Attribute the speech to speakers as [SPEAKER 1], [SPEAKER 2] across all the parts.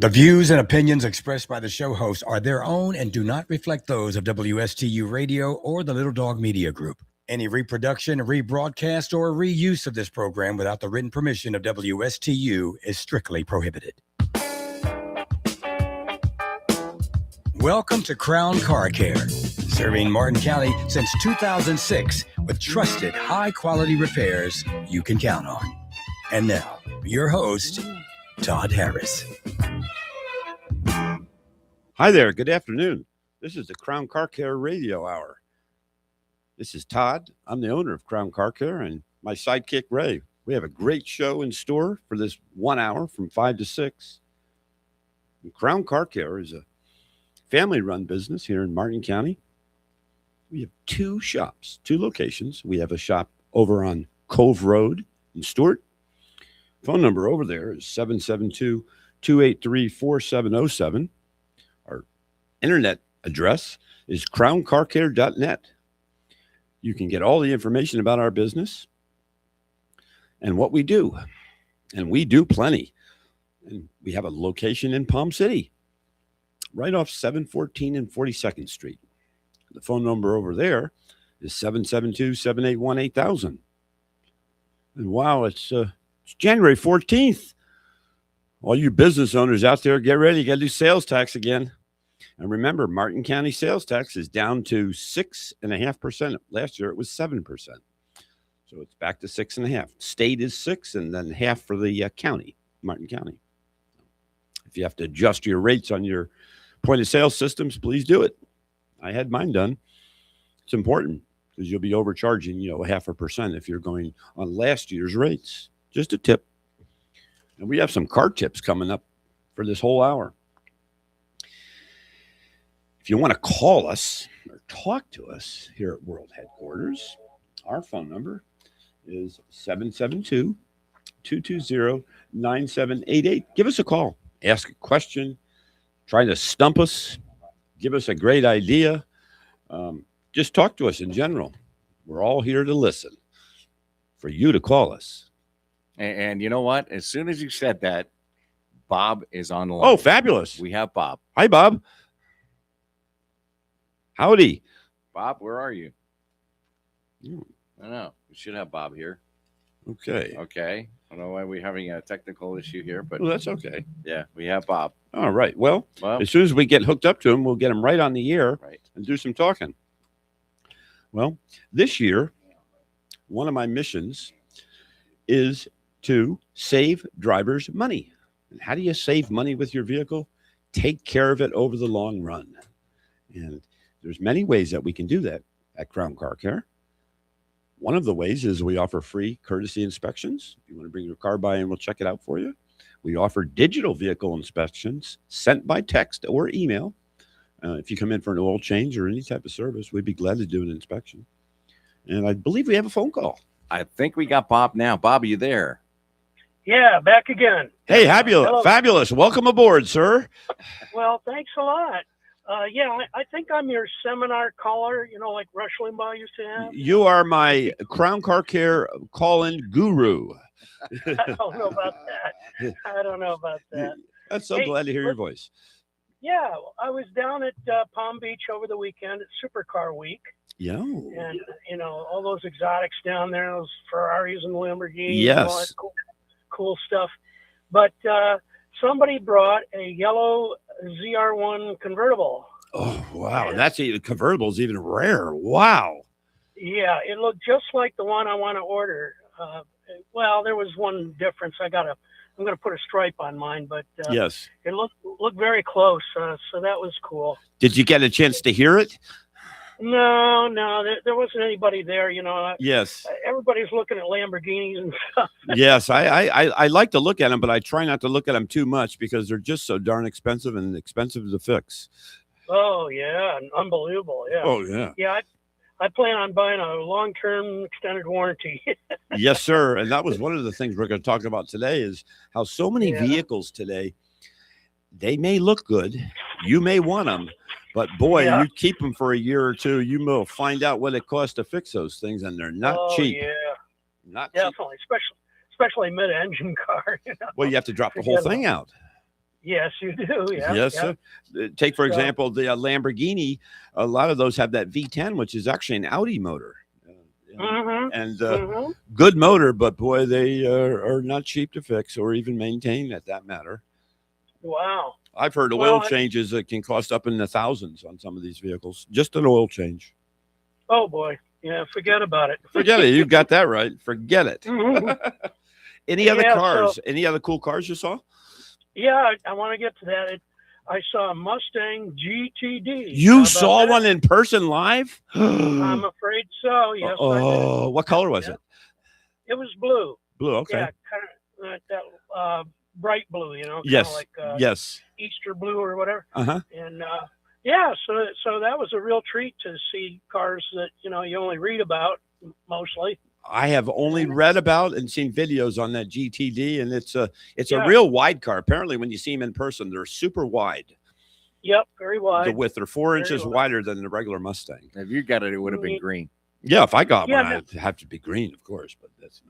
[SPEAKER 1] The views and opinions expressed by the show hosts are their own and do not reflect those of WSTU Radio or the Little Dog Media Group. Any reproduction, rebroadcast, or reuse of this program without the written permission of WSTU is strictly prohibited. Welcome to Crown Car Care, serving Martin County since 2006 with trusted, high-quality repairs you can count on. And now, your host, Todd Harris.
[SPEAKER 2] Hi there. Good afternoon. This is the Crown Car Care Radio Hour. This is Todd. I'm the owner of Crown Car Care and my sidekick, Ray. We have a great show in store for this 1 hour from 5 to 6. And Crown Car Care is a family-run business here in Martin County. We have two shops, two locations. We have a shop over on Cove Road in Stuart. Phone number over there is 772-283-4707. Our internet address is crowncarcare.net. You can get all the information about our business and what we do. And we do plenty. And we have a location in Palm City, right off 714 and 42nd Street. The phone number over there is 772-781-8000. And wow, it's January 14th. All you business owners out there, get ready. You got to do sales tax again. And remember, Martin County sales tax is down to 6.5%. Last year, it was 7%. So it's back to 6.5%. State is 6%, and then half for the county, Martin County. If you have to adjust your rates on your point of sale systems, please do it. I had mine done. It's important because you'll be overcharging, 0.5% if you're going on last year's rates. Just a tip. And we have some car tips coming up for this whole hour. If you want to call us or talk to us here at World Headquarters, our phone number is 772-220-9788. Give us a call. Ask a question. Try to stump us. Give us a great idea. Just talk to us in general. We're all here to listen for you to call us.
[SPEAKER 3] And you know what? As soon as you said that, Bob is on the line.
[SPEAKER 2] Oh, fabulous.
[SPEAKER 3] We have Bob.
[SPEAKER 2] Hi, Bob. Howdy.
[SPEAKER 3] Bob, where are you? I don't know. We should have Bob here.
[SPEAKER 2] Okay.
[SPEAKER 3] I don't know why we're having a technical issue here, but
[SPEAKER 2] Well, that's okay.
[SPEAKER 3] yeah, we have Bob.
[SPEAKER 2] All right. Well, as soon as we get hooked up to him, we'll get him right on the air and do some talking. Well, this year, one of my missions is to save drivers money. And how do you save money with your vehicle? Take care of it over the long run. And there's many ways that we can do that at Crown Car Care. One of the ways is we offer free courtesy inspections. If you want to bring your car by and we'll check it out for you. We offer digital vehicle inspections sent by text or email. If you come in for an oil change or any type of service, we'd be glad to do an inspection. And I believe we have a phone call.
[SPEAKER 3] I think we got Bob now. Bob, are you there?
[SPEAKER 4] Yeah, back again.
[SPEAKER 2] Hey, fabulous. Welcome aboard, sir.
[SPEAKER 4] Well, thanks a lot. I think I'm your seminar caller, like Rush Limbaugh used to have.
[SPEAKER 2] You are my Crown Car Care call-in guru.
[SPEAKER 4] I don't know about that.
[SPEAKER 2] I'm so glad to hear your voice.
[SPEAKER 4] Yeah, I was down at Palm Beach over the weekend at Supercar Week.
[SPEAKER 2] Yeah.
[SPEAKER 4] And, all those exotics down there, those Ferraris and Lamborghinis.
[SPEAKER 2] Yes.
[SPEAKER 4] And all that cool stuff. But somebody brought a yellow ZR1 convertible.
[SPEAKER 2] Oh, wow. And that's even convertible is even rare. Wow.
[SPEAKER 4] Yeah, it looked just like the one I want to order. Well, there was one difference. I'm going to put a stripe on mine, but
[SPEAKER 2] yes,
[SPEAKER 4] it looked very close. So that was cool.
[SPEAKER 2] Did you get a chance to hear it?
[SPEAKER 4] No, there wasn't anybody there.
[SPEAKER 2] Yes.
[SPEAKER 4] Everybody's looking at Lamborghinis and stuff.
[SPEAKER 2] Yes, I like to look at them, but I try not to look at them too much because they're just so darn expensive and expensive to fix.
[SPEAKER 4] Oh yeah, unbelievable. Yeah.
[SPEAKER 2] Oh yeah.
[SPEAKER 4] Yeah, I plan on buying a long-term extended warranty.
[SPEAKER 2] Yes, sir. And that was one of the things we're going to talk about today is how so many vehicles today, they may look good. You may want them, but boy, you keep them for a year or two, you will find out what it costs to fix those things. And they're not cheap.
[SPEAKER 4] Yeah,
[SPEAKER 2] not
[SPEAKER 4] definitely.
[SPEAKER 2] Cheap.
[SPEAKER 4] Especially mid-engine car.
[SPEAKER 2] Well, you have to drop the whole thing out.
[SPEAKER 4] Yes, you do. Yeah.
[SPEAKER 2] Yes,
[SPEAKER 4] yeah.
[SPEAKER 2] sir. Take, for
[SPEAKER 4] So-
[SPEAKER 2] example, the Lamborghini. A lot of those have that V10, which is actually an Audi motor.
[SPEAKER 4] Mm-hmm.
[SPEAKER 2] And
[SPEAKER 4] Mm-hmm.
[SPEAKER 2] good motor, but boy, they are not cheap to fix or even maintain at that matter.
[SPEAKER 4] Wow.
[SPEAKER 2] I've heard oil
[SPEAKER 4] Well,
[SPEAKER 2] changes that can cost up in the thousands on some of these vehicles. Just an oil change.
[SPEAKER 4] Oh boy. Yeah. Forget about it.
[SPEAKER 2] Forget it. You got that right. Forget it.
[SPEAKER 4] Mhm.
[SPEAKER 2] Any other
[SPEAKER 4] Yeah,
[SPEAKER 2] cars?
[SPEAKER 4] so-
[SPEAKER 2] Any other cool cars you saw?
[SPEAKER 4] Yeah, I want to get to that. I saw a Mustang GTD. How
[SPEAKER 2] You
[SPEAKER 4] about
[SPEAKER 2] saw
[SPEAKER 4] that?
[SPEAKER 2] one in person live?
[SPEAKER 4] I'm afraid so. Yes, I did.
[SPEAKER 2] Oh, what color was
[SPEAKER 4] Yeah.
[SPEAKER 2] it?
[SPEAKER 4] It was blue.
[SPEAKER 2] Blue. Okay.
[SPEAKER 4] Yeah, kind of like that bright blue, you know, kind
[SPEAKER 2] Yes.
[SPEAKER 4] of like
[SPEAKER 2] Yes.
[SPEAKER 4] Easter blue or whatever.
[SPEAKER 2] Uh-huh.
[SPEAKER 4] And yeah, so that was a real treat to see cars that you only read about mostly.
[SPEAKER 2] I have only read about and seen videos on that GTD, and it's a
[SPEAKER 4] Yeah.
[SPEAKER 2] real wide car. Apparently, when you see them in person, they're super wide.
[SPEAKER 4] Yep, very
[SPEAKER 2] The
[SPEAKER 4] wide.
[SPEAKER 2] width are 4
[SPEAKER 4] Very
[SPEAKER 2] inches
[SPEAKER 4] wide.
[SPEAKER 2] wider than the regular Mustang.
[SPEAKER 3] If you got it, it would have been
[SPEAKER 4] Mhm.
[SPEAKER 3] green.
[SPEAKER 2] Yeah, if I got
[SPEAKER 4] Yeah,
[SPEAKER 2] one,
[SPEAKER 4] no-
[SPEAKER 2] I'd have to be green, of course. But that's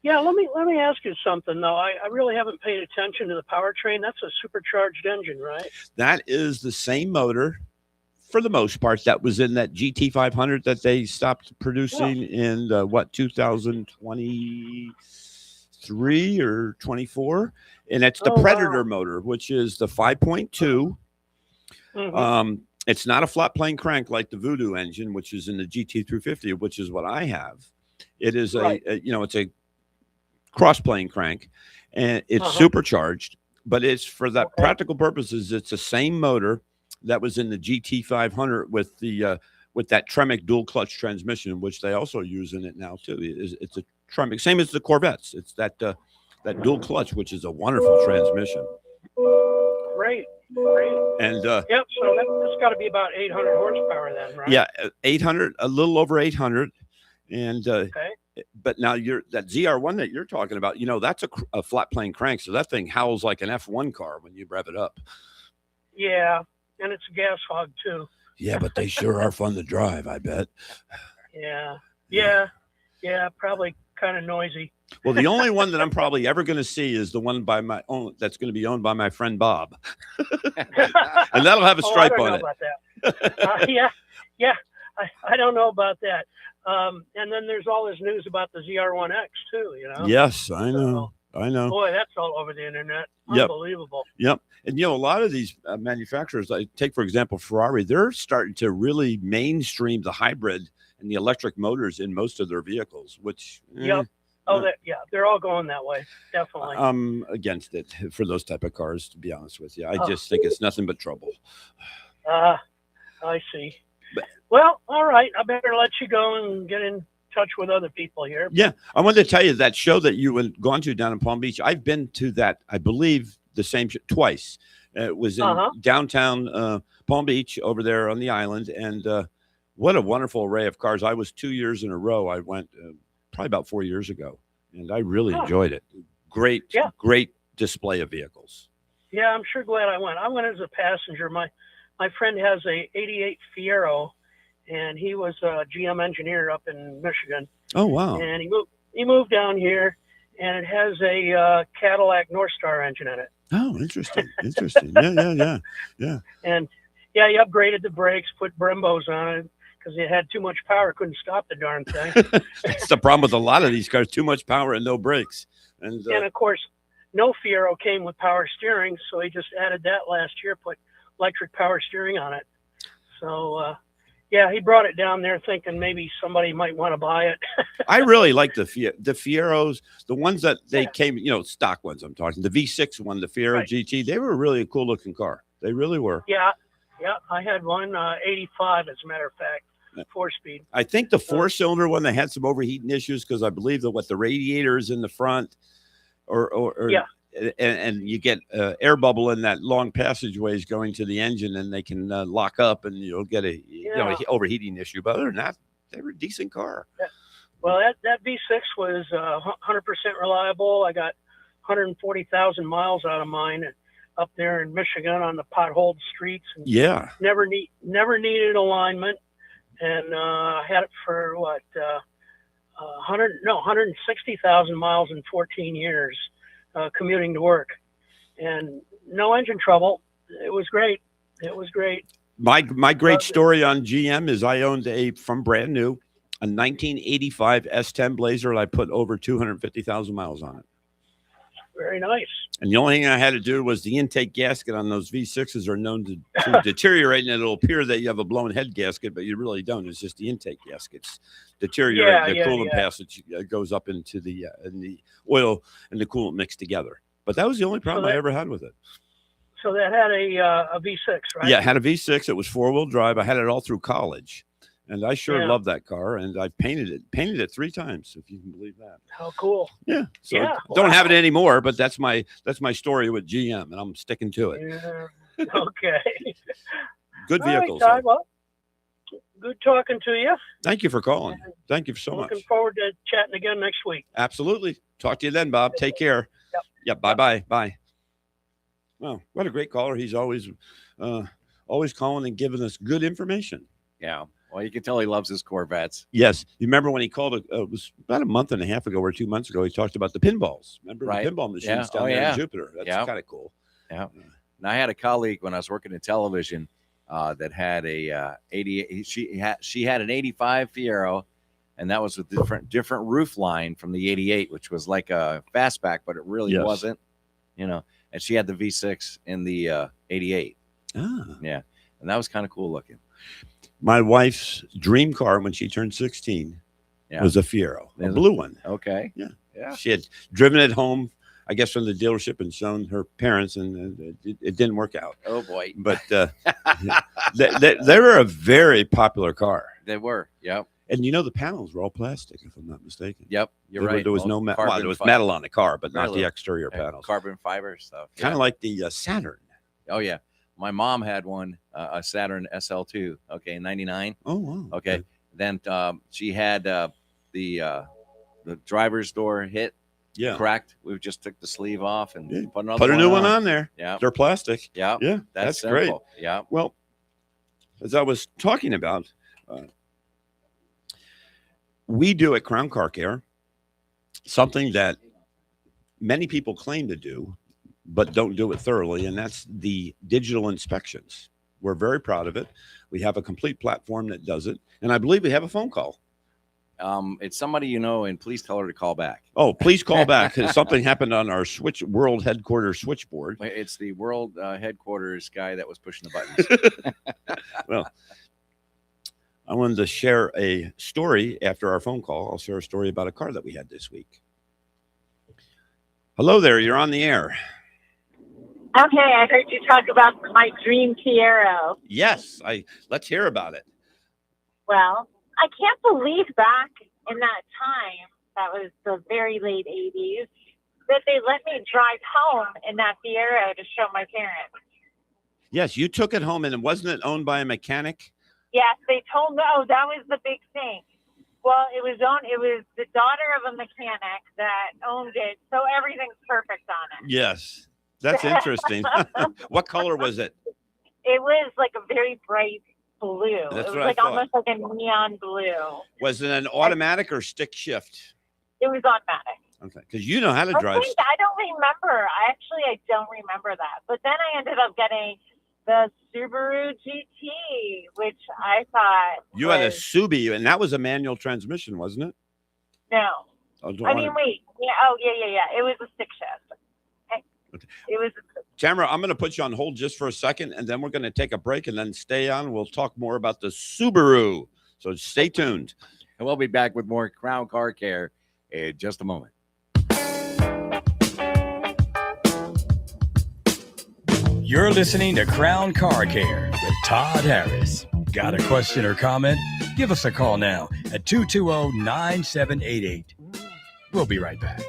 [SPEAKER 4] Yeah, let me ask you something though. I really haven't paid attention to the powertrain. That's a supercharged engine, right?
[SPEAKER 2] that is the same motor, for the most part, that was in that GT 500 that they stopped producing in 2023 or 24, and it's the
[SPEAKER 4] Oh, wow.
[SPEAKER 2] Predator motor, which is the 5.2.
[SPEAKER 4] Mhm.
[SPEAKER 2] It's not a flat plane crank like the Voodoo engine, which is in the GT 350, which is what I have. It is
[SPEAKER 4] Right.
[SPEAKER 2] it's a cross plane crank, and it's
[SPEAKER 4] Uh-huh.
[SPEAKER 2] supercharged, but it's for that
[SPEAKER 4] Okay.
[SPEAKER 2] practical purposes. It's the same motor that was in the GT 500 with the with that Tremec dual clutch transmission, which they also use in it now too. It's a Tremec, same as the Corvettes. It's that dual clutch, which is a wonderful transmission.
[SPEAKER 4] Great.
[SPEAKER 2] And
[SPEAKER 4] Yep. So that's got to be about 800 horsepower then, right?
[SPEAKER 2] yeah, 800, a little over 800, and
[SPEAKER 4] Okay.
[SPEAKER 2] but now that ZR1 that you're talking about, that's a flat plane crank, so that thing howls like an F1 car when you rev it up.
[SPEAKER 4] Yeah, and it's a gas hog too.
[SPEAKER 2] Yeah, but they sure are fun to drive, I bet.
[SPEAKER 4] Yeah. Probably kind of noisy.
[SPEAKER 2] Well, the only one that I'm probably ever going to see is the one by my own that's going to be owned by my friend Bob, and that'll have a
[SPEAKER 4] Oh, I
[SPEAKER 2] stripe
[SPEAKER 4] don't
[SPEAKER 2] on
[SPEAKER 4] know
[SPEAKER 2] it.
[SPEAKER 4] about that. Yeah. I don't know about that. And then there's all this news about the ZR1X too.
[SPEAKER 2] Yes, I know.
[SPEAKER 4] Boy, that's all over the internet.
[SPEAKER 2] Yep.
[SPEAKER 4] Unbelievable.
[SPEAKER 2] Yep. And a lot of these manufacturers, like take for example Ferrari, they're starting to really mainstream the hybrid and the electric motors in most of their vehicles, which
[SPEAKER 4] Yep. Oh, they're all going that way. Definitely.
[SPEAKER 2] I'm against it for those type of cars, to be honest with you. I
[SPEAKER 4] Oh.
[SPEAKER 2] just think it's nothing but trouble.
[SPEAKER 4] I see. Well, all right. I better let you go and get in touch with other people here.
[SPEAKER 2] Yeah, I wanted to tell you that show that you had gone to down in Palm Beach. I've been to that, I believe, the same show twice. It was in
[SPEAKER 4] Uh-huh.
[SPEAKER 2] downtown Palm Beach over there on the island, and what a wonderful array of cars. I was 2 years in a row. I went probably about 4 years ago, and I really
[SPEAKER 4] Huh.
[SPEAKER 2] enjoyed it. Great,
[SPEAKER 4] Yeah.
[SPEAKER 2] great display of vehicles.
[SPEAKER 4] Yeah, I'm sure glad I went. I went as a passenger. My friend has a '88 Fiero, and he was a GM engineer up in Michigan.
[SPEAKER 2] Oh wow!
[SPEAKER 4] And he moved down here, and it has a Cadillac North Star engine in it.
[SPEAKER 2] Oh, interesting, interesting. Yeah.
[SPEAKER 4] And yeah, he upgraded the brakes, put Brembos on it because it had too much power, couldn't stop the darn thing.
[SPEAKER 2] That's the problem with a lot of these cars: too much power and no brakes. And
[SPEAKER 4] And of course, no Fiero came with power steering, so he just added that last year, put electric power steering on it. So yeah, he brought it down there thinking maybe somebody might want to buy it.
[SPEAKER 2] I really like the Fieros, the ones that they
[SPEAKER 4] Yeah.
[SPEAKER 2] came, stock ones. I'm talking the V6 one, the Fiero
[SPEAKER 4] Right.
[SPEAKER 2] GT. They were really a cool looking car. They really were.
[SPEAKER 4] Yeah, I had one 85, as a matter of fact, 4-speed.
[SPEAKER 2] I think the 4-cylinder one, they had some overheating issues because I believe that the radiator is in the front, or
[SPEAKER 4] Yeah.
[SPEAKER 2] and you get air bubble in that long passageways going to the engine, and they can lock up, and you'll get a
[SPEAKER 4] Yeah.
[SPEAKER 2] overheating issue. But other than that, they were a decent car.
[SPEAKER 4] Well, that V6 was 100% reliable. I got 140,000 miles out of mine up there in Michigan on the potholed streets, and
[SPEAKER 2] Yeah.
[SPEAKER 4] never needed alignment. And I had it for 160,000 miles in 14 years commuting to work. And no engine trouble. It was great. It was great.
[SPEAKER 2] My great
[SPEAKER 4] Loved it.
[SPEAKER 2] story on GM is I owned from brand new, a 1985 S10 Blazer, and I put over 250,000 miles on it.
[SPEAKER 4] Very nice.
[SPEAKER 2] And the only thing I had to do was the intake gasket on those V6s are known to deteriorate, and it'll appear that you have a blown head gasket, but you really don't. It's just the intake gaskets deteriorate. The coolant passage goes up into the oil and the coolant mixed together. But that was the only problem I ever had with it.
[SPEAKER 4] So that had a V6, right?
[SPEAKER 2] Yeah, it had a V6. It was 4-wheel drive. I had it all through college, and I sure loved that car. And I painted it 3 times, if you can believe that.
[SPEAKER 4] How cool!
[SPEAKER 2] Yeah. So
[SPEAKER 4] Yeah,
[SPEAKER 2] don't have it anymore, but that's my story with GM, and I'm sticking to it.
[SPEAKER 4] Yeah. Okay.
[SPEAKER 2] Good
[SPEAKER 4] All right,
[SPEAKER 2] vehicles.
[SPEAKER 4] Todd, well, good talking to you.
[SPEAKER 2] Thank you for calling. Thank you so much.
[SPEAKER 4] Looking forward to chatting again next week.
[SPEAKER 2] Absolutely. Talk to you then, Bob. Take care.
[SPEAKER 4] Yep.
[SPEAKER 2] Yeah. Bye. Bye. Well, what a great caller. He's always calling and giving us good information.
[SPEAKER 3] Yeah. Well, you can tell he loves his Corvettes.
[SPEAKER 2] Yes. You remember when he called, it was about a month and a half ago or 2 months ago, he talked about the pinballs. Remember
[SPEAKER 3] Right.
[SPEAKER 2] the pinball machines down there in Jupiter? That's kind of cool.
[SPEAKER 3] Yeah. And I had a colleague when I was working in television that had a 88. She had an 85 Fiero, and that was a different roof line from the 88, which was like a fastback, but it really wasn't, And she had the V6 in the 88.
[SPEAKER 2] Ah.
[SPEAKER 3] Yeah. And that was kind of cool looking.
[SPEAKER 2] My wife's dream car when she turned 16 was a Fiero, a blue one.
[SPEAKER 3] Okay.
[SPEAKER 2] Yeah. She had driven it home, I guess, from the dealership and shown her parents, and it didn't work out.
[SPEAKER 3] Oh, boy.
[SPEAKER 2] But they were a very popular car.
[SPEAKER 3] They were. Yep.
[SPEAKER 2] And the panels were all plastic, if I'm not mistaken.
[SPEAKER 3] Yep. You're right.
[SPEAKER 2] There was no metal. Well, there was metal on the car, but not the exterior panels.
[SPEAKER 3] Carbon fiber stuff.
[SPEAKER 2] Kind of like the Saturn.
[SPEAKER 3] Oh, yeah. My mom had one, a Saturn SL2. Okay, 99.
[SPEAKER 2] Oh, wow.
[SPEAKER 3] Okay. Then she had the driver's door hit.
[SPEAKER 2] Yeah.
[SPEAKER 3] Cracked. We just took the sleeve off and put another
[SPEAKER 2] put a new one on there.
[SPEAKER 3] Yeah.
[SPEAKER 2] They're plastic.
[SPEAKER 3] Yeah.
[SPEAKER 2] Yeah. That's great.
[SPEAKER 3] Yeah.
[SPEAKER 2] Well, as I was talking about, we do at Crown Car Care something that many people claim to do, but don't do it thoroughly, and that's the digital inspections. We're very proud of it. We have a complete platform that does it, and I believe we have a phone call.
[SPEAKER 3] It's somebody you know, and please tell her to call back.
[SPEAKER 2] Oh, please call back because something happened on our world headquarters switchboard.
[SPEAKER 3] It's the world headquarters guy that was pushing the buttons.
[SPEAKER 2] Well, I wanted to share a story after our phone call. I'll share a story about a car that we had this week. Hello there. You're on the air.
[SPEAKER 5] Okay, I heard you talk about my dream Fiero.
[SPEAKER 2] Yes, let's hear about it.
[SPEAKER 5] Well, I can't believe back in that time, that was the very late 80s, that they let me drive home in that Fiero to show my parents.
[SPEAKER 2] Yes, you took it home, and wasn't it owned by a mechanic?
[SPEAKER 5] Yes, they told me. Oh, that was the big thing. Well, it was the daughter of a mechanic that owned it, so everything's perfect on it.
[SPEAKER 2] Yes, that's interesting. What color was it?
[SPEAKER 5] It was like a very bright blue.
[SPEAKER 2] That's
[SPEAKER 5] It was
[SPEAKER 2] what I
[SPEAKER 5] like
[SPEAKER 2] thought.
[SPEAKER 5] almost like a neon blue.
[SPEAKER 2] Was it an automatic or stick shift?
[SPEAKER 5] It was automatic.
[SPEAKER 2] Okay, because you know how to drive.
[SPEAKER 5] I don't remember. I don't remember that. But then I ended up getting the Subaru GT, which I thought
[SPEAKER 2] You had a Subi, and that was a manual transmission, wasn't it?
[SPEAKER 5] No.
[SPEAKER 2] Oh,
[SPEAKER 5] I mean, wait. Yeah. Oh, yeah. It was a stick shift.
[SPEAKER 2] Okay.
[SPEAKER 5] It was.
[SPEAKER 2] Tamara, I'm going to put you on hold just for a second, and then we're going to take a break and then stay on. We'll talk more about the Subaru. So stay tuned.
[SPEAKER 3] And we'll be back with more Crown Car Care in just a moment.
[SPEAKER 1] You're listening to Crown Car Care with Todd Harris. Got a question or comment? Give us a call now at 220-9788. We'll be right back.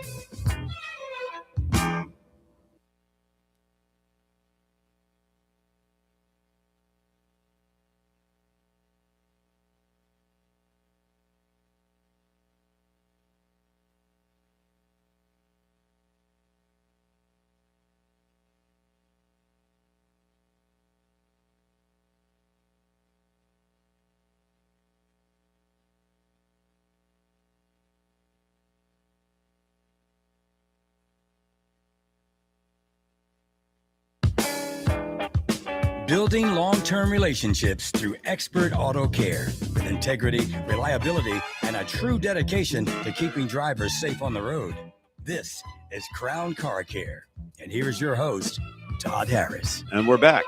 [SPEAKER 1] Building long-term relationships through expert auto care with integrity, reliability, and a true dedication to keeping drivers safe on the road. This is Crown Car Care. And here's your host, Todd Harris.
[SPEAKER 2] And we're back,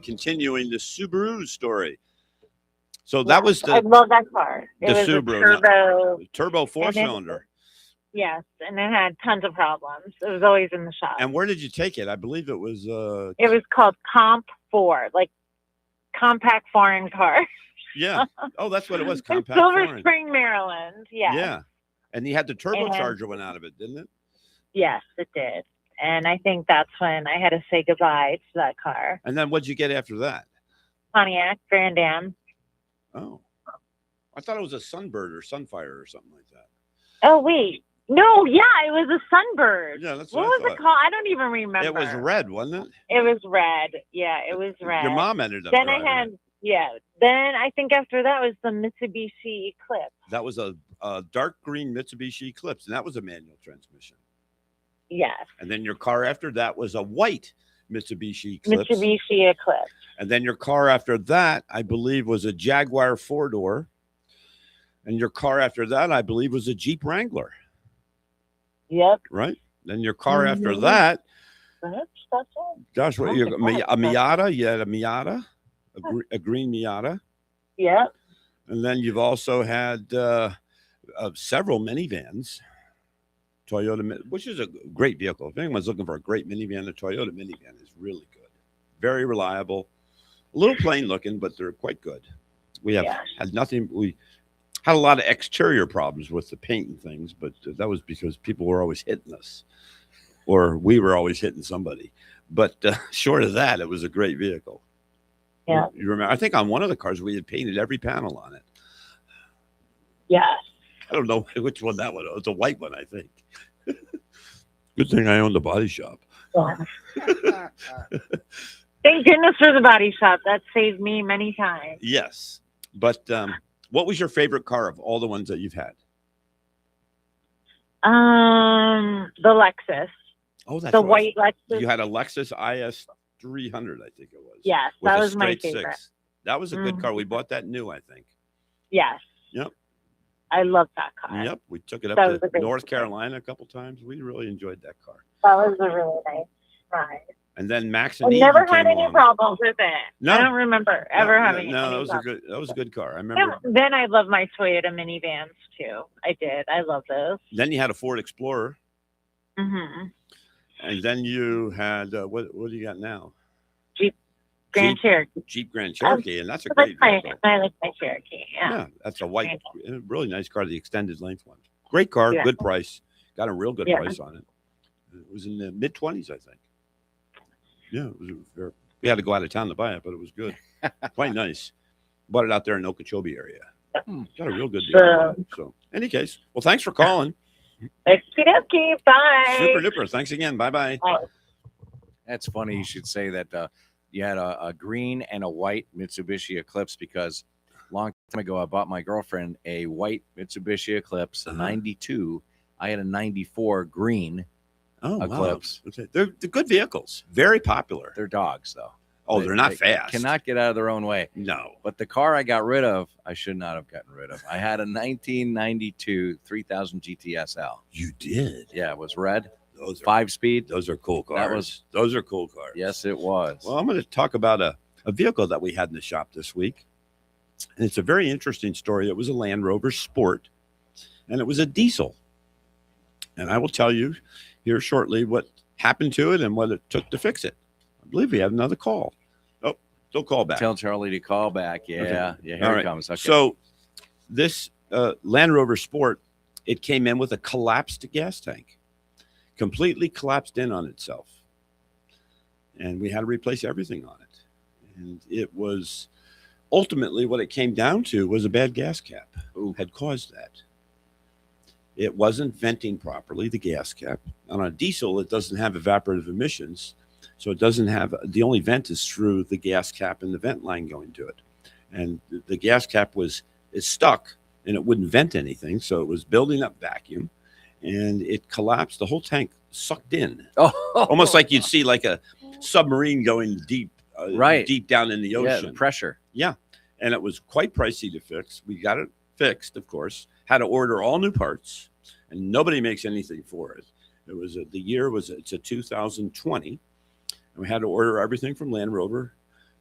[SPEAKER 2] continuing the Subaru story. So that was
[SPEAKER 5] I
[SPEAKER 2] the
[SPEAKER 5] love that car. It
[SPEAKER 2] the
[SPEAKER 5] was
[SPEAKER 2] Subaru,
[SPEAKER 5] a turbo.
[SPEAKER 2] turbo
[SPEAKER 5] And then-
[SPEAKER 2] four-cylinder.
[SPEAKER 5] Yes, and it had tons of problems. It was always in the shop.
[SPEAKER 2] And where did you take it? I believe it was
[SPEAKER 5] It was called Comp 4, like compact foreign car.
[SPEAKER 2] yeah. Oh, that's what it was.
[SPEAKER 5] In
[SPEAKER 2] Compact
[SPEAKER 5] Silver
[SPEAKER 2] foreign.
[SPEAKER 5] Spring, Maryland. Yes.
[SPEAKER 2] Yeah. And he had the turbocharger went out of it, didn't it?
[SPEAKER 5] Yes, it did. And I think that's when I had to say goodbye to that car.
[SPEAKER 2] And then what'd you get after that?
[SPEAKER 5] Pontiac Grand Am.
[SPEAKER 2] Oh. I thought it was a Sunbird or Sunfire or something like that.
[SPEAKER 5] Oh, wait. No, yeah, it was a Sunbird.
[SPEAKER 2] Yeah, that's
[SPEAKER 5] What
[SPEAKER 2] what
[SPEAKER 5] was
[SPEAKER 2] I
[SPEAKER 5] it
[SPEAKER 2] thought.
[SPEAKER 5] called? I don't even remember.
[SPEAKER 2] It was red, wasn't it?
[SPEAKER 5] It was red. Yeah, it was red.
[SPEAKER 2] Your mom ended up
[SPEAKER 5] Then I
[SPEAKER 2] driving
[SPEAKER 5] had,
[SPEAKER 2] it.
[SPEAKER 5] yeah. Then I think after that was the Mitsubishi Eclipse.
[SPEAKER 2] That was a dark green Mitsubishi Eclipse, and that was a manual transmission.
[SPEAKER 5] Yes,
[SPEAKER 2] And then your car after that was a white Mitsubishi Eclipse.
[SPEAKER 5] Mitsubishi Eclipse.
[SPEAKER 2] And then your car after that, I believe, was a Jaguar 4-door. And your car after that, I believe, was a Jeep Wrangler,
[SPEAKER 5] Yep.
[SPEAKER 2] right? Then your car after
[SPEAKER 5] Mhm.
[SPEAKER 2] that,
[SPEAKER 5] That's it.
[SPEAKER 2] gosh, what
[SPEAKER 5] Oh
[SPEAKER 2] you
[SPEAKER 5] my God.
[SPEAKER 2] a Miata? You had a Miata, a green Miata.
[SPEAKER 5] Yep.
[SPEAKER 2] And then you've also had several minivans. Toyota, which is a great vehicle. If anyone's looking for a great minivan, the Toyota minivan is really good. Very reliable. A little plain looking, but they're quite good. We have
[SPEAKER 5] Yes.
[SPEAKER 2] had nothing. We had a lot of exterior problems with the paint and things, but that was because people were always hitting us, or we were always hitting somebody. But short of that, it was a great vehicle.
[SPEAKER 5] Yeah.
[SPEAKER 2] You remember? I think on one of the cars we had painted every panel on it.
[SPEAKER 5] Yes.
[SPEAKER 2] I don't know which one that one was. It was a white one, I think. Good thing I owned the body shop.
[SPEAKER 5] Yeah. Thank goodness for the body shop. That saved me many times.
[SPEAKER 2] Yes. But what was your favorite car of all the ones that you've had?
[SPEAKER 5] The Lexus,
[SPEAKER 2] Oh, that's
[SPEAKER 5] the
[SPEAKER 2] right.
[SPEAKER 5] white Lexus.
[SPEAKER 2] You had a Lexus IS 300, I think it was.
[SPEAKER 5] Yes,
[SPEAKER 2] with
[SPEAKER 5] that
[SPEAKER 2] a
[SPEAKER 5] was my
[SPEAKER 2] straight
[SPEAKER 5] favorite.
[SPEAKER 2] six. That was a good
[SPEAKER 5] Mhm.
[SPEAKER 2] car. We bought that new, I think.
[SPEAKER 5] Yes.
[SPEAKER 2] Yep.
[SPEAKER 5] I love that car.
[SPEAKER 2] Yep. We took it up
[SPEAKER 5] That was
[SPEAKER 2] to
[SPEAKER 5] a great
[SPEAKER 2] North
[SPEAKER 5] car.
[SPEAKER 2] Carolina a couple times. We really enjoyed that car.
[SPEAKER 5] That was a really nice ride.
[SPEAKER 2] And then Max
[SPEAKER 5] I
[SPEAKER 2] and Eden
[SPEAKER 5] never had
[SPEAKER 2] came
[SPEAKER 5] any
[SPEAKER 2] along.
[SPEAKER 5] problems with it.
[SPEAKER 2] No.
[SPEAKER 5] I don't remember ever having
[SPEAKER 2] No,
[SPEAKER 5] any
[SPEAKER 2] that was a
[SPEAKER 5] problems.
[SPEAKER 2] good. That was a good car. I remember.
[SPEAKER 5] Then I love my Toyota minivans too. I did. I love those.
[SPEAKER 2] Then you had a Ford Explorer,
[SPEAKER 5] Mm-hmm.
[SPEAKER 2] and then you had what? What do you got now?
[SPEAKER 5] Grand Cherokee.
[SPEAKER 2] Jeep Grand Cherokee, and that's a
[SPEAKER 5] I
[SPEAKER 2] great
[SPEAKER 5] like
[SPEAKER 2] vehicle.
[SPEAKER 5] I like my Cherokee. Yeah.
[SPEAKER 2] Yeah, that's a white, really nice car, the extended length one. Great car,
[SPEAKER 5] Yeah.
[SPEAKER 2] good price. Got a real good
[SPEAKER 5] Yeah.
[SPEAKER 2] price on it. It was in the mid-20s, I think. Yeah, it was very, we had to go out of town to buy it, but it was good. Quite nice. Bought it out there in Okeechobee area. Got a real good deal on it. So, any case, well, thanks for calling.
[SPEAKER 5] Okie dokie. Bye.
[SPEAKER 2] Super duper. Thanks again. Bye-bye.
[SPEAKER 3] That's funny you should say that you had a green and a white Mitsubishi Eclipse, because a long time ago I bought my girlfriend a white Mitsubishi Eclipse, a 92. I had a 94 green
[SPEAKER 2] Oh,
[SPEAKER 3] Eclipse.
[SPEAKER 2] wow. Okay. They're good vehicles. Very popular.
[SPEAKER 3] They're dogs, though.
[SPEAKER 2] Oh, they're not
[SPEAKER 3] They
[SPEAKER 2] fast.
[SPEAKER 3] Cannot get out of their own way.
[SPEAKER 2] No.
[SPEAKER 3] But the car I got rid of, I should not have gotten rid of. I had a 1992 3000 GTSL.
[SPEAKER 2] You did.
[SPEAKER 3] Yeah, it was red,
[SPEAKER 2] Those are
[SPEAKER 3] 5-speed.
[SPEAKER 2] those are cool cars.
[SPEAKER 3] That was-
[SPEAKER 2] those are cool cars.
[SPEAKER 3] Yes, it was.
[SPEAKER 2] Well, I'm going to talk about a vehicle that we had in the shop this week. And it's a very interesting story. It was a Land Rover Sport, and it was a diesel. And I will tell you here shortly what happened to it and what it took to fix it. I believe we have another call. Oh, don't call back.
[SPEAKER 3] Tell Charlie to call back. Yeah,
[SPEAKER 2] Okay.
[SPEAKER 3] yeah, here
[SPEAKER 2] All
[SPEAKER 3] it
[SPEAKER 2] right.
[SPEAKER 3] comes. Okay.
[SPEAKER 2] So this Land Rover Sport, it came in with a collapsed gas tank, completely collapsed in on itself. And we had to replace everything on it. And it was ultimately what it came down to was a bad gas cap had caused that. It wasn't venting properly, the gas cap. On a diesel, it doesn't have evaporative emissions. So it doesn't have, the only vent is through the gas cap and the vent line going to it. And the gas cap is stuck and it wouldn't vent anything. So it was building up vacuum and it collapsed. The whole tank sucked in,
[SPEAKER 3] oh,
[SPEAKER 2] almost like you'd see like a submarine going deep
[SPEAKER 3] Right.
[SPEAKER 2] deep down in the
[SPEAKER 3] Yeah,
[SPEAKER 2] ocean.
[SPEAKER 3] the pressure.
[SPEAKER 2] And it was quite pricey to fix. We got it fixed, of course. Had to order all new parts, and nobody makes anything for it. It was it's a 2020, and we had to order everything from Land Rover,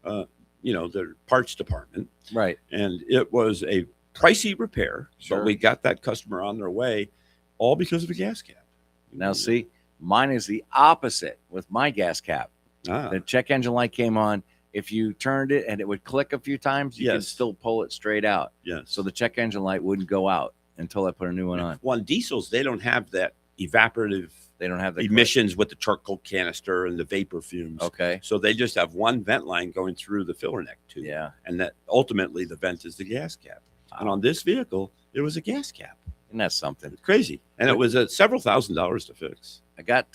[SPEAKER 2] their parts department,
[SPEAKER 3] Right.
[SPEAKER 2] and it was a pricey repair.
[SPEAKER 3] Sure.
[SPEAKER 2] But we got that customer on their way, all because of a gas cap.
[SPEAKER 3] Now, see, mine is the opposite with my gas cap.
[SPEAKER 2] Ah,
[SPEAKER 3] The check engine light came on. If you turned it and it would click a few times, you can
[SPEAKER 2] Yes.
[SPEAKER 3] still pull it straight out.
[SPEAKER 2] yes.
[SPEAKER 3] So the check engine light wouldn't go out until I put a new one on.
[SPEAKER 2] Well, on diesels, they don't have that evaporative
[SPEAKER 3] They don't have the
[SPEAKER 2] emissions with the charcoal canister and the vapor fumes.
[SPEAKER 3] Okay.
[SPEAKER 2] So they just have one vent line going through the filler neck tube.
[SPEAKER 3] Yeah.
[SPEAKER 2] And that ultimately the vent is the gas cap. And on this vehicle, it was a gas cap.
[SPEAKER 3] And that's something.
[SPEAKER 2] Crazy. And it was several $1,000s to fix.
[SPEAKER 3] I got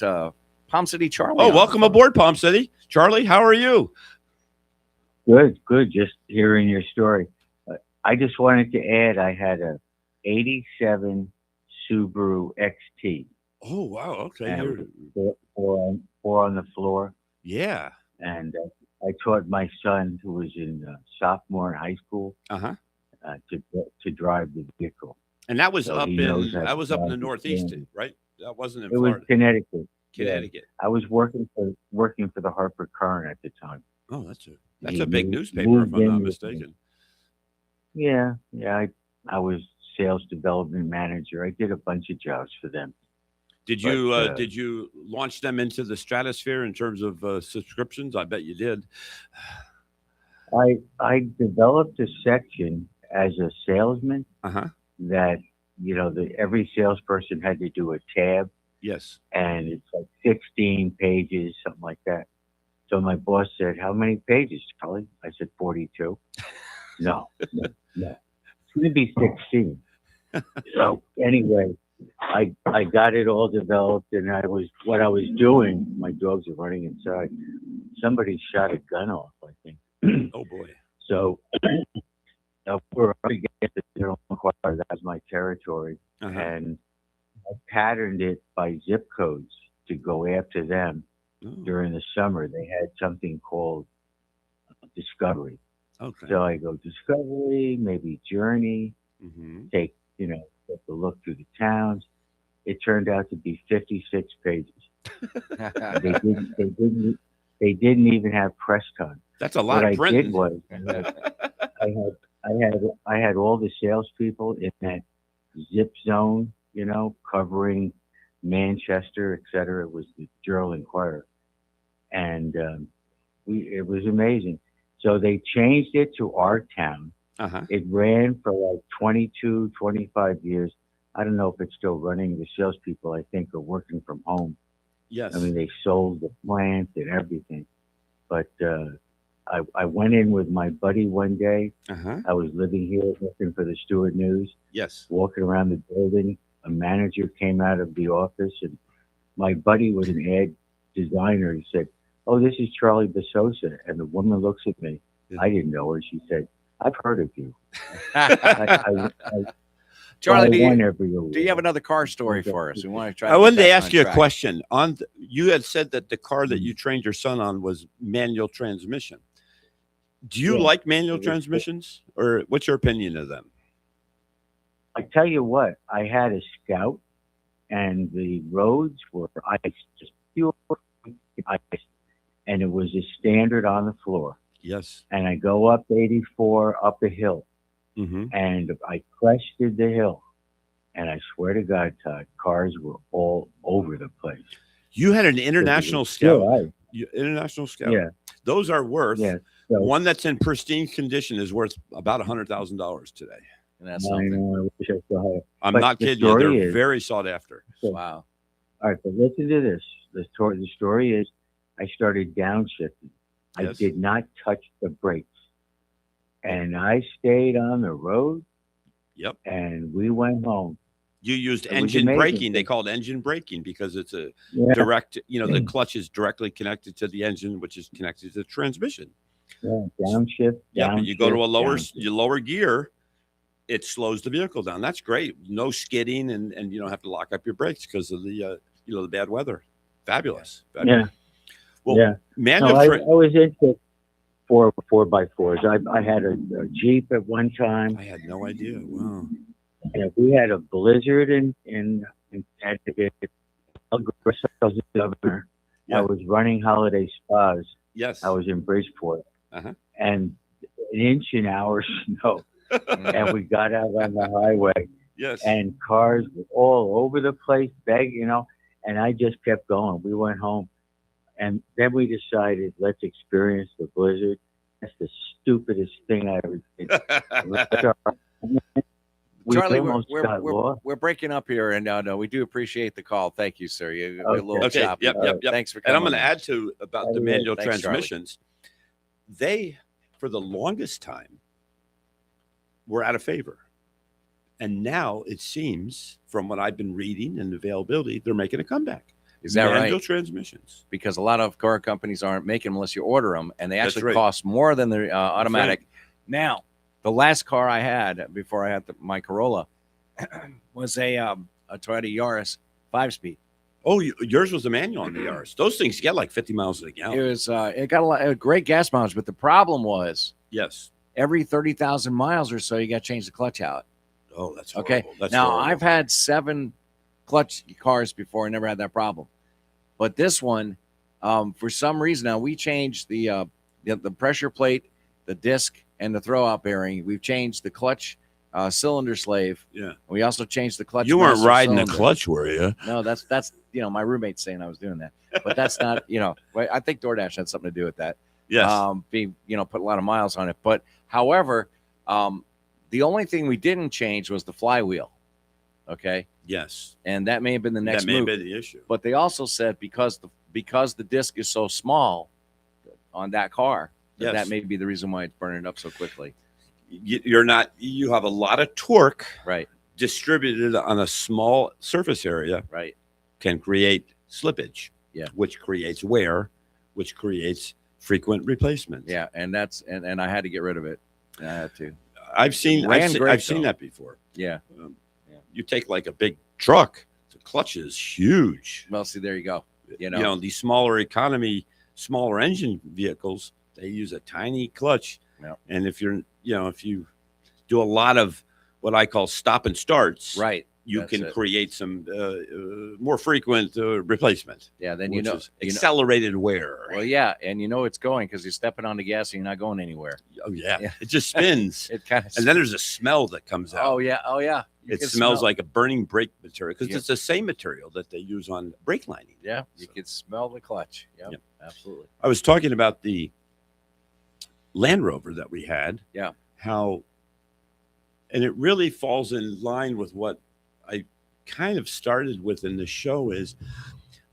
[SPEAKER 3] Palm City Charlie.
[SPEAKER 2] Oh,
[SPEAKER 3] on.
[SPEAKER 2] welcome aboard, Palm City. Charlie, how are you?
[SPEAKER 6] Good. Just hearing your story. I just wanted to add, I had a 87 Subaru XT,
[SPEAKER 2] Oh, wow. Okay.
[SPEAKER 6] and four on the floor.
[SPEAKER 2] Yeah.
[SPEAKER 6] And I taught my son, who was in sophomore in high school,
[SPEAKER 2] Uh-huh.
[SPEAKER 6] to drive the vehicle.
[SPEAKER 2] And that was
[SPEAKER 6] So
[SPEAKER 2] up
[SPEAKER 6] he knows
[SPEAKER 2] in
[SPEAKER 6] how to
[SPEAKER 2] in the
[SPEAKER 6] drive the
[SPEAKER 2] Northeast,
[SPEAKER 6] thing.
[SPEAKER 2] right? That wasn't in
[SPEAKER 6] It was
[SPEAKER 2] Florida.
[SPEAKER 6] Connecticut.
[SPEAKER 2] Connecticut.
[SPEAKER 6] I was working for the Harper Current at the time.
[SPEAKER 2] Oh, that's
[SPEAKER 6] He
[SPEAKER 2] a big
[SPEAKER 6] moved-
[SPEAKER 2] newspaper, if
[SPEAKER 6] moved
[SPEAKER 2] I'm
[SPEAKER 6] in
[SPEAKER 2] not
[SPEAKER 6] with me.
[SPEAKER 2] mistaken.
[SPEAKER 6] Yeah. I was sales development manager. I did a bunch of jobs for them.
[SPEAKER 2] Did you
[SPEAKER 6] But,
[SPEAKER 2] did you launch them into the stratosphere in terms of subscriptions? I bet you did.
[SPEAKER 6] I developed a section as a salesman
[SPEAKER 2] Uh-huh.
[SPEAKER 6] that every salesperson had to do a tab,
[SPEAKER 2] Yes.
[SPEAKER 6] and it's like 16 pages, something like that. So my boss said, "How many pages, Charlie?" I said, 42. No. It's going to be 16. So anyway, I got it all developed, and what I was doing. My dogs are running inside. Somebody shot a gun off, I think.
[SPEAKER 2] Oh boy.
[SPEAKER 6] So we're up against the general inquiry. That's my territory,
[SPEAKER 2] Uh-huh.
[SPEAKER 6] and I patterned it by zip codes to go after them.
[SPEAKER 2] Oh,
[SPEAKER 6] During the summer, they had something called Discovery.
[SPEAKER 2] okay.
[SPEAKER 6] So I go Discovery, maybe Journey,
[SPEAKER 2] Mm-hmm.
[SPEAKER 6] take a look through the towns. It turned out to be 56 pages. They didn't even have press time.
[SPEAKER 2] That's a lot
[SPEAKER 6] What
[SPEAKER 2] of
[SPEAKER 6] I
[SPEAKER 2] printing.
[SPEAKER 6] did was I had all the salespeople in that zip zone, covering Manchester, et cetera. It was the Journal Inquirer, and it was amazing. So they changed it to our town.
[SPEAKER 2] Uh-huh.
[SPEAKER 6] It ran for like 22, 25 years. I don't know if it's still running. The salespeople, I think, are working from home.
[SPEAKER 2] Yes.
[SPEAKER 6] I mean, they sold the plant and everything. But I went in with my buddy one day.
[SPEAKER 2] Uh-huh.
[SPEAKER 6] I was living here working for the Stewart News,
[SPEAKER 2] Yes.
[SPEAKER 6] walking around the building. A manager came out of the office, and my buddy was an ad designer. He said, "Oh, this is Charlie Besosa." And the woman looks at me. I didn't know her. She said, "I've heard of you."
[SPEAKER 3] Charlie,
[SPEAKER 6] I won every award.
[SPEAKER 3] do you have another car story for us? We want to try.
[SPEAKER 2] I
[SPEAKER 3] to
[SPEAKER 2] wanted
[SPEAKER 3] get
[SPEAKER 2] to
[SPEAKER 3] back
[SPEAKER 2] ask
[SPEAKER 3] on
[SPEAKER 2] you a
[SPEAKER 3] track.
[SPEAKER 2] question. You had said that the car that you trained your son on was manual transmission. Do you
[SPEAKER 6] Yeah.
[SPEAKER 2] like manual transmissions, or what's your opinion of them?
[SPEAKER 6] I tell you what, I had a Scout, and the roads were ice, just pure ice, and it was a standard on the floor.
[SPEAKER 2] Yes.
[SPEAKER 6] And I go up 84 up a hill,
[SPEAKER 2] Mm-hmm.
[SPEAKER 6] and I crested the hill, and I swear to God, Todd, cars were all over the place.
[SPEAKER 2] You had an international
[SPEAKER 6] Still
[SPEAKER 2] Scout.
[SPEAKER 6] ice.
[SPEAKER 2] International Scout.
[SPEAKER 6] Yeah,
[SPEAKER 2] Those are worth.
[SPEAKER 6] yeah. So,
[SPEAKER 2] One that's in pristine condition is worth about $100,000 today.
[SPEAKER 3] And that's
[SPEAKER 6] I
[SPEAKER 3] something.
[SPEAKER 6] know, I wish I still had it.
[SPEAKER 2] I'm
[SPEAKER 6] But
[SPEAKER 2] not
[SPEAKER 6] the
[SPEAKER 2] kidding you.
[SPEAKER 6] story
[SPEAKER 2] They're
[SPEAKER 6] is-
[SPEAKER 2] very sought after.
[SPEAKER 3] Wow.
[SPEAKER 6] All right, but listen to this. The story is, I started downshifting. I
[SPEAKER 2] Yes.
[SPEAKER 6] did not touch the brakes, and I stayed on the road,
[SPEAKER 2] Yep.
[SPEAKER 6] and we went home.
[SPEAKER 2] You used
[SPEAKER 6] It was
[SPEAKER 2] engine
[SPEAKER 6] amazing.
[SPEAKER 2] braking. They call it engine braking because it's a
[SPEAKER 6] Yeah,
[SPEAKER 2] direct, the clutch is directly connected to the engine, which is connected to the transmission.
[SPEAKER 6] yeah, downshift.
[SPEAKER 2] Yeah, but you go to a
[SPEAKER 6] downshift.
[SPEAKER 2] lower gear, it slows the vehicle down. That's great. No skidding, and you don't have to lock up your brakes because of the the bad weather. Fabulous.
[SPEAKER 6] Yeah,
[SPEAKER 2] Well,
[SPEAKER 6] yeah.
[SPEAKER 2] manual
[SPEAKER 6] No, I
[SPEAKER 2] tra-
[SPEAKER 6] was into four by fours. I had a Jeep at one time.
[SPEAKER 2] I had no idea. Wow.
[SPEAKER 6] And we had a blizzard in Connecticut. I was the governor.
[SPEAKER 2] Yeah.
[SPEAKER 6] I was running holiday spas.
[SPEAKER 2] Yes.
[SPEAKER 6] I was in Bridgeport,
[SPEAKER 2] Uh-huh.
[SPEAKER 6] and an inch an hour snow, and we got out on the highway,
[SPEAKER 2] Yes.
[SPEAKER 6] and cars were all over the place, and I just kept going. We went home, and then we decided, let's experience the blizzard. That's the stupidest thing I ever did. We
[SPEAKER 3] Charlie,
[SPEAKER 6] almost got lost.
[SPEAKER 3] we're breaking up here, and no, we do appreciate the call. Thank you, sir. You're a
[SPEAKER 6] Okay.
[SPEAKER 3] little
[SPEAKER 2] Okay,
[SPEAKER 3] choppy.
[SPEAKER 2] yep.
[SPEAKER 3] Thanks for
[SPEAKER 2] And
[SPEAKER 3] coming.
[SPEAKER 2] I'm going to
[SPEAKER 3] in.
[SPEAKER 2] add to about the
[SPEAKER 6] Okay.
[SPEAKER 2] manual
[SPEAKER 3] Thanks, Charlie.
[SPEAKER 2] transmissions. They, for the longest time, were out of favor. And now it seems, from what I've been reading and availability, they're making a comeback.
[SPEAKER 3] Is that
[SPEAKER 2] Manual
[SPEAKER 3] right?
[SPEAKER 2] transmissions.
[SPEAKER 3] Because a lot of car companies aren't making them unless you order them, and they
[SPEAKER 2] That's
[SPEAKER 3] actually
[SPEAKER 2] right.
[SPEAKER 3] cost more than the automatic. Now, the last car I had before I had my Corolla was a Toyota Yaris 5-speed.
[SPEAKER 2] Oh, yours was the manual on the Yaris. Those things get like 50 miles a
[SPEAKER 3] It
[SPEAKER 2] gallon.
[SPEAKER 3] was it got a great gas mileage, but the problem was
[SPEAKER 2] Yes.
[SPEAKER 3] every 30,000 miles or so, you got to change the clutch out.
[SPEAKER 2] Oh, that's
[SPEAKER 3] Okay.
[SPEAKER 2] horrible. That's
[SPEAKER 3] Now,
[SPEAKER 2] horrible.
[SPEAKER 3] I've had 7 clutch cars before. I never had that problem. But this one, for some reason, now we changed the pressure plate, the disc, and the throw-out bearing. We've changed the clutch cylinder slave.
[SPEAKER 2] Yeah.
[SPEAKER 3] We also changed the clutch.
[SPEAKER 2] You weren't
[SPEAKER 3] master
[SPEAKER 2] riding
[SPEAKER 3] cylinder.
[SPEAKER 2] the clutch, were you?
[SPEAKER 3] No, that's my roommate's saying I was doing that, but that's not. I think DoorDash had something to do with that.
[SPEAKER 2] Yes.
[SPEAKER 3] Put a lot of miles on it. But however, the only thing we didn't change was the flywheel. Okay,
[SPEAKER 2] yes.
[SPEAKER 3] and that may have been the next
[SPEAKER 2] that may
[SPEAKER 3] move.
[SPEAKER 2] have been the issue.
[SPEAKER 3] But they also said because the disc is so small on that car,
[SPEAKER 2] Yes.
[SPEAKER 3] that may be the reason why it's burning up so quickly.
[SPEAKER 2] You have a lot of torque
[SPEAKER 3] Right,
[SPEAKER 2] distributed on a small surface area
[SPEAKER 3] right.
[SPEAKER 2] can create slippage.
[SPEAKER 3] Yeah.
[SPEAKER 2] Which creates wear, which creates frequent replacements.
[SPEAKER 3] Yeah, and that's and I had to get rid of it. I had to.
[SPEAKER 2] I've seen
[SPEAKER 3] Great,
[SPEAKER 2] I've seen
[SPEAKER 3] though.
[SPEAKER 2] that before.
[SPEAKER 3] Yeah.
[SPEAKER 2] You take like a big truck, the clutch is huge.
[SPEAKER 3] Well, see, there you go.
[SPEAKER 2] These smaller economy, smaller engine vehicles, they use a tiny clutch.
[SPEAKER 3] Yep.
[SPEAKER 2] And if you do a lot of what I call stop and starts,
[SPEAKER 3] Right.
[SPEAKER 2] you
[SPEAKER 3] That's
[SPEAKER 2] can
[SPEAKER 3] it.
[SPEAKER 2] create some more frequent replacement.
[SPEAKER 3] Yeah. Then
[SPEAKER 2] which is
[SPEAKER 3] you know.
[SPEAKER 2] accelerated wear.
[SPEAKER 3] Well, yeah, and it's going because you're stepping on the gas and you're not going anywhere.
[SPEAKER 2] Oh yeah,
[SPEAKER 3] Yeah.
[SPEAKER 2] it just spins,
[SPEAKER 3] It kind of.
[SPEAKER 2] and then there's a smell that comes out.
[SPEAKER 3] Oh yeah. You
[SPEAKER 2] It
[SPEAKER 3] can
[SPEAKER 2] smells
[SPEAKER 3] smell-
[SPEAKER 2] like a burning brake material because
[SPEAKER 3] Yeah.
[SPEAKER 2] it's the same material that they use on brake lining.
[SPEAKER 3] Yeah, you
[SPEAKER 2] So-
[SPEAKER 3] can smell the clutch. Yep,
[SPEAKER 2] Yep.
[SPEAKER 3] absolutely.
[SPEAKER 2] I was talking about the Land Rover that we had.
[SPEAKER 3] Yeah.
[SPEAKER 2] And it really falls in line with what I kind of started with in the show is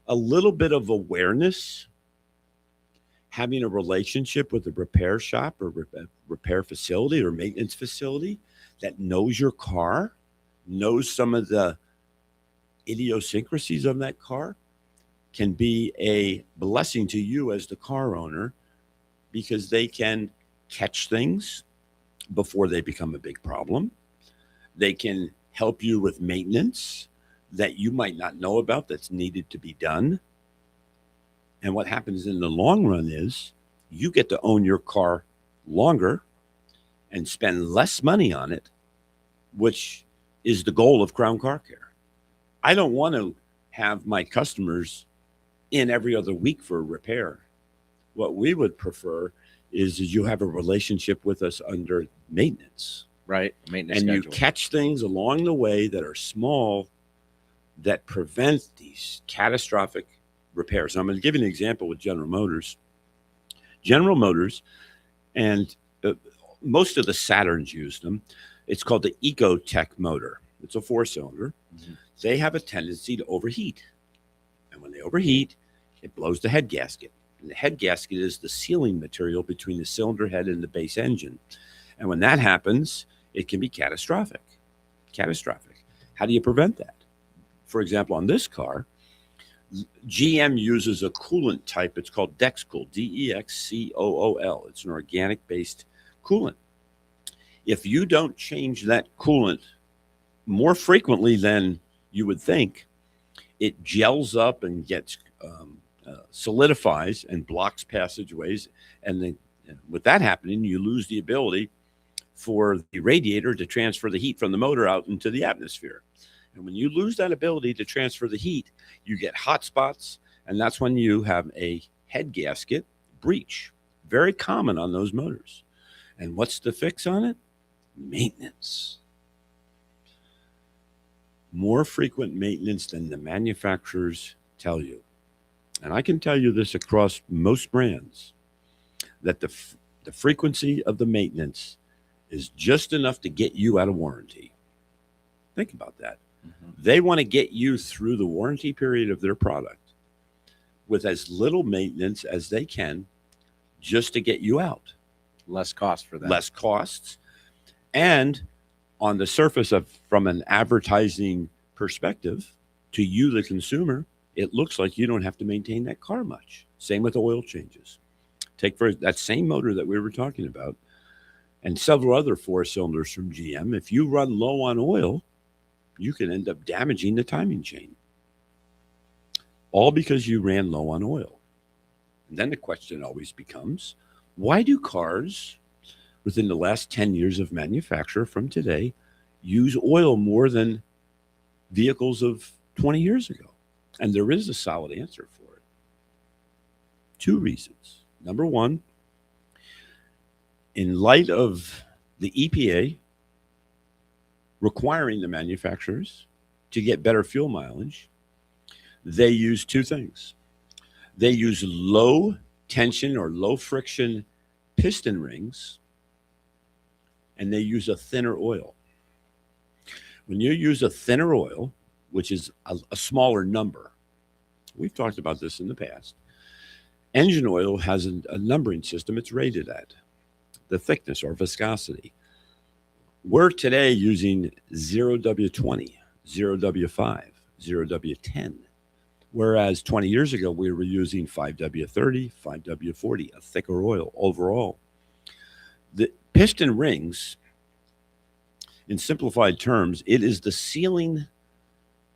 [SPEAKER 2] a little bit of awareness, having a relationship with a repair shop or repair facility or maintenance facility that knows your car, knows some of the idiosyncrasies of that car, can be a blessing to you as the car owner because they can catch things before they become a big problem. They can help you with maintenance that you might not know about that's needed to be done. And what happens in the long run is you get to own your car longer and spend less money on it, which is the goal of Crown Car Care. I don't want to have my customers in every other week for a repair. What we would prefer is you have a relationship with us under maintenance.
[SPEAKER 3] Right, maintenance
[SPEAKER 2] And you
[SPEAKER 3] schedule.
[SPEAKER 2] catch things along the way that are small that prevent these catastrophic repairs. I'm going to give you an example with General Motors. General Motors, and most of the Saturns use them. It's called the Ecotech motor. It's a 4-cylinder.
[SPEAKER 3] Mhm.
[SPEAKER 2] They have a tendency to overheat. And when they overheat, it blows the head gasket. And the head gasket is the sealing material between the cylinder head and the base engine. And when that happens, it can be catastrophic. Catastrophic. How do you prevent that? For example, on this car, GM uses a coolant type. It's called Dexcool, Dexcool. It's an organic-based coolant. If you don't change that coolant more frequently than you would think, it gels up and gets solidifies and blocks passageways, and with that happening, you lose the ability for the radiator to transfer the heat from the motor out into the atmosphere. And when you lose that ability to transfer the heat, you get hot spots, and that's when you have a head gasket breach. Very common on those motors. And what's the fix on it? Maintenance. More frequent maintenance than the manufacturers tell you. And I can tell you this across most brands, that the frequency of the maintenance is just enough to get you out of warranty. Think about that. Mm-hmm. They want to get you through the warranty period of their product with as little maintenance as they can, just to get you out.
[SPEAKER 3] Less cost for them.
[SPEAKER 2] Less costs. And on the surface of, from an advertising perspective, to you, the consumer, it looks like you don't have to maintain that car much. Same with oil changes. Take for that same motor that we were talking about and several other 4-cylinders from GM. If you run low on oil, you can end up damaging the timing chain. All because you ran low on oil. And then the question always becomes, why do cars within the last 10 years of manufacture from today use oil more than vehicles of 20 years ago? And there is a solid answer for it. 2 reasons. Number one, in light of the EPA requiring the manufacturers to get better fuel mileage, they use 2 things. They use low tension or low friction piston rings, and they use a thinner oil. When you use a thinner oil, which is a smaller number, we've talked about this in the past, engine oil has a numbering system it's rated at, the thickness or viscosity. We're today using 0W20, 0W5, 0W10, whereas 20 years ago we were using 5W30, 5W40, a thicker oil overall. The piston rings, in simplified terms, it is the sealing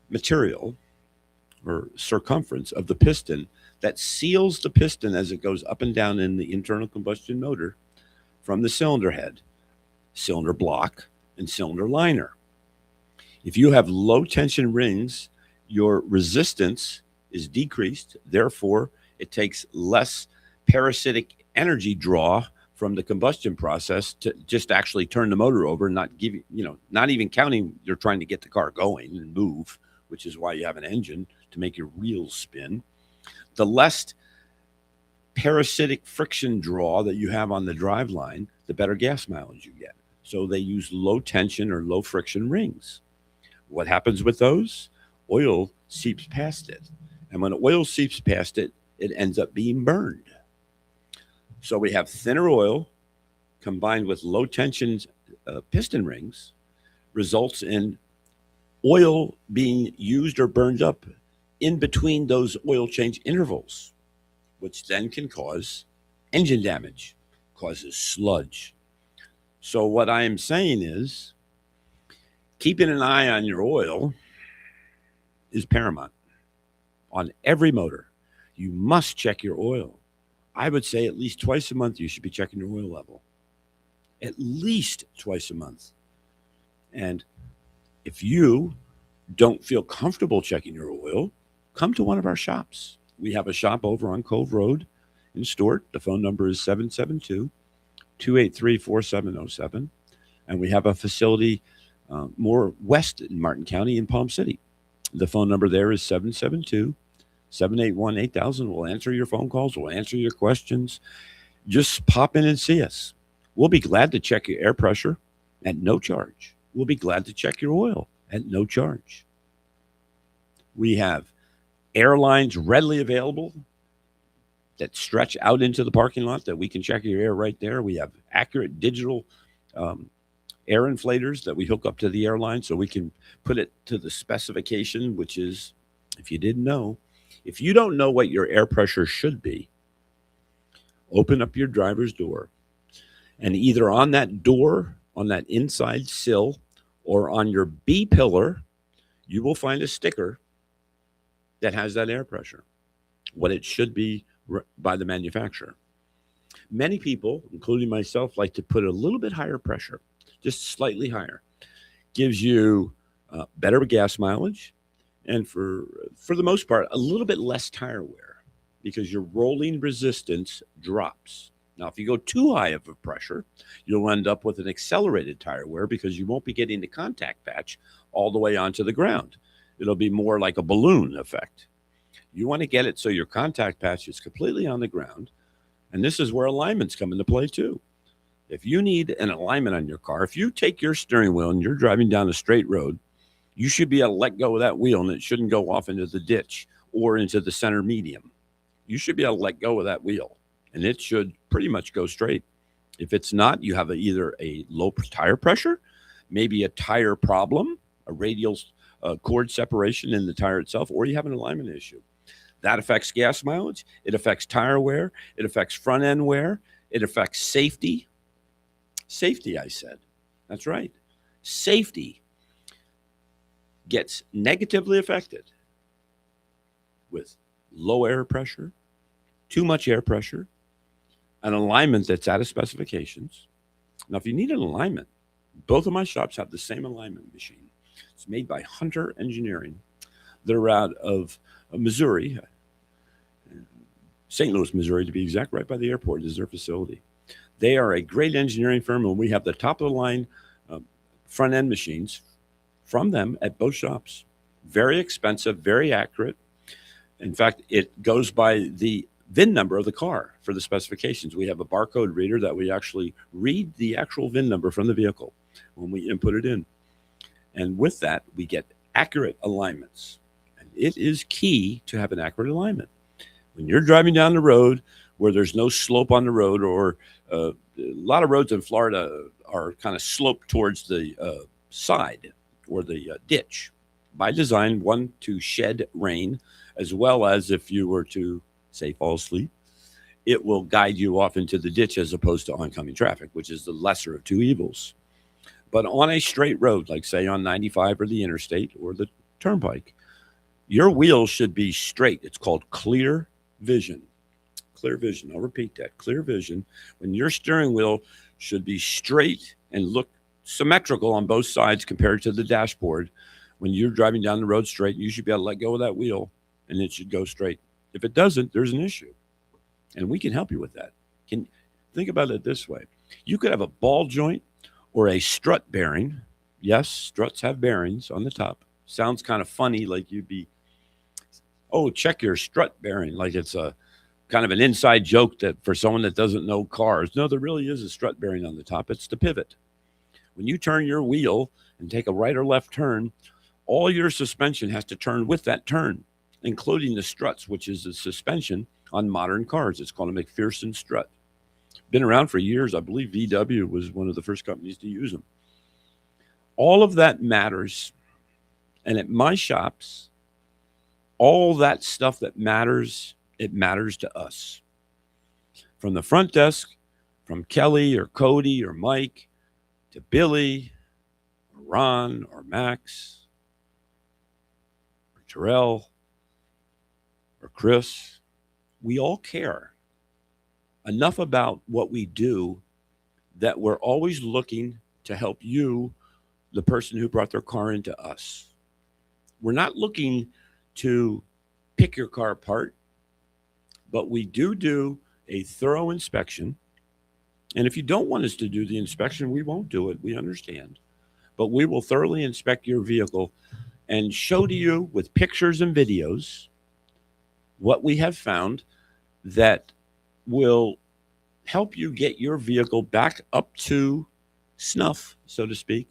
[SPEAKER 2] material or circumference of the piston that seals the piston as it goes up and down in the internal combustion motor from the cylinder head, cylinder block, and cylinder liner. If you have low tension rings, your resistance is decreased. Therefore, it takes less parasitic energy draw from the combustion process to just actually turn the motor over and not give you, not even counting you're trying to get the car going and move, which is why you have an engine to make your wheels spin. The less parasitic friction draw that you have on the drive line, the better gas mileage you get. So they use low tension or low friction rings. What happens with those? Oil seeps past it. And when oil seeps past it, it ends up being burned. So we have thinner oil combined with low tension piston rings results in oil being used or burned up in between those oil change intervals, which then can cause engine damage, causes sludge. So what I am saying is keeping an eye on your oil is paramount. On every motor, you must check your oil. I would say at least twice a month you should be checking your oil level. At least twice a month. And if you don't feel comfortable checking your oil, come to one of our shops. We have a shop over on Cove Road in Stewart. The phone number is 772-283-4707. And we have a facility more west in Martin County in Palm City. The phone number there is 772-781-8000. We'll answer your phone calls. We'll answer your questions. Just pop in and see us. We'll be glad to check your air pressure at no charge. We'll be glad to check your oil at no charge. We have airlines readily available that stretch out into the parking lot that we can check your air right there. We have accurate digital air inflators that we hook up to the airline so we can put it to the specification, which is, if you didn't know, if you don't know what your air pressure should be, open up your driver's door, and either on that door, on that inside sill, or on your B pillar, you will find a sticker that has that air pressure, what it should be by the manufacturer. Many people, including myself, like to put a little bit higher pressure, just slightly higher. Gives you better gas mileage, and for the most part, a little bit less tire wear because your rolling resistance drops. Now, if you go too high of a pressure, you'll end up with an accelerated tire wear because you won't be getting the contact patch all the way onto the ground. It'll be more like a balloon effect. You want to get it so your contact patch is completely on the ground. And this is where alignments come into play too. If you need an alignment on your car, if you take your steering wheel and you're driving down a straight road, you should be able to let go of that wheel and it shouldn't go off into the ditch or into the center medium. You should be able to let go of that wheel and it should pretty much go straight. If it's not, you have either a low tire pressure, maybe a tire problem, a radial cord separation in the tire itself, or you have an alignment issue. That affects gas mileage. It affects tire wear. It affects front end wear. It affects safety. Safety, I said. That's right. Safety gets negatively affected with low air pressure, too much air pressure, an alignment that's out of specifications. Now, if you need an alignment, both of my shops have the same alignment machine. It's made by Hunter Engineering. They're out of Missouri, St. Louis, Missouri, to be exact, right by the airport is their facility. They are a great engineering firm, and we have the top of the line front end machines from them at both shops. Very expensive, very accurate. In fact, it goes by the VIN number of the car for the specifications. We have a barcode reader that we actually read the actual VIN number from the vehicle when we input it in. And with that, we get accurate alignments. And it is key to have an accurate alignment. When you're driving down the road where there's no slope on the road, or a lot of roads in Florida are kind of sloped towards the side or the ditch by design, one, to shed rain, as well as if you were to, say, fall asleep, it will guide you off into the ditch as opposed to oncoming traffic, which is the lesser of two evils. But on a straight road, like say on 95 or the interstate or the turnpike, your wheels should be straight. It's called clear vision. Clear vision. I'll repeat that. Clear vision. When your steering wheel should be straight and look symmetrical on both sides compared to the dashboard. When you're driving down the road straight, you should be able to let go of that wheel and it should go straight. If it doesn't, there's an issue. And we can help you with that. Think about it this way. You could have a ball joint or a strut bearing. Yes, struts have bearings on the top. Sounds kind of funny, like you'd be, oh, check your strut bearing, like it's a kind of an inside joke that for someone that doesn't know cars. No, there really is a strut bearing on the top. It's the pivot. When you turn your wheel and take a right or left turn, all your suspension has to turn with that turn, including the struts, which is the suspension on modern cars. It's called a McPherson strut. Been around for years. I believe VW was one of the first companies to use them. All of that matters. And at my shops, all that stuff that matters, it matters to us. From the front desk, from Kelly or Cody or Mike to Billy or Ron or Max or Terrell or Chris, we all care enough about what we do that we're always looking to help you, the person who brought their car into us. We're not looking to pick your car apart, but we do a thorough inspection. And if you don't want us to do the inspection, we won't do it. We understand. But we will thoroughly inspect your vehicle and show to you with pictures and videos what we have found that will help you get your vehicle back up to snuff, so to speak.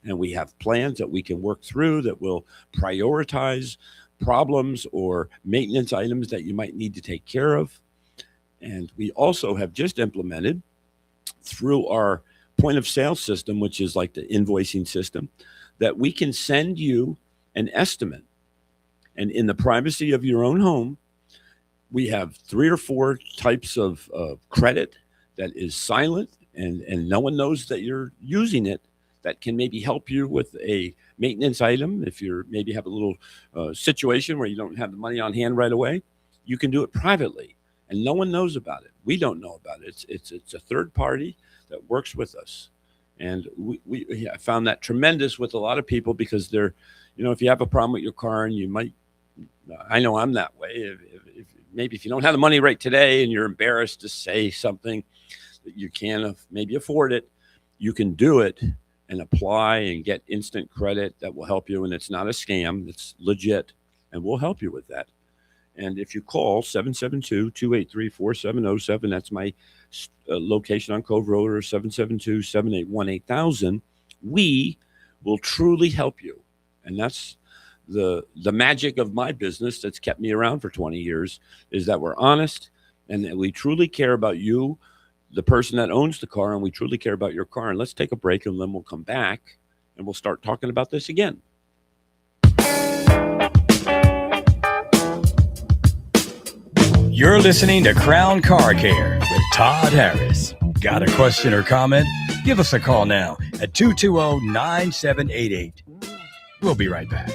[SPEAKER 2] And we have plans that we can work through that will prioritize problems or maintenance items that you might need to take care of. And we also have just implemented through our point of sale system, which is like the invoicing system, that we can send you an estimate. And in the privacy of your own home, we have 3 or 4 types of credit that is silent and no one knows that you're using it, that can maybe help you with a maintenance item. If you're maybe have a little situation where you don't have the money on hand right away, you can do it privately. and no one knows about it. We don't know about it. It's a third party that works with us, and I found that tremendous with a lot of people because they're, if you have a problem with your car and you might, I know I'm that way. Maybe if you don't have the money right today and you're embarrassed to say something that you can't maybe afford it, you can do it and apply and get instant credit that will help you. And it's not a scam. It's legit, and we'll help you with that. And if you call 772-283-4707, that's my location on Cove Road, or 772-781-8000, we will truly help you. And that's the magic of my business that's kept me around for 20 years, is that we're honest and that we truly care about you, the person that owns the car, and we truly care about your car. And let's take a break, and then we'll come back and we'll start talking about this again.
[SPEAKER 1] You're listening to Crown Car Care with Todd Harris. Got a question or comment? Give us a call now at 220-9788. We'll be right back.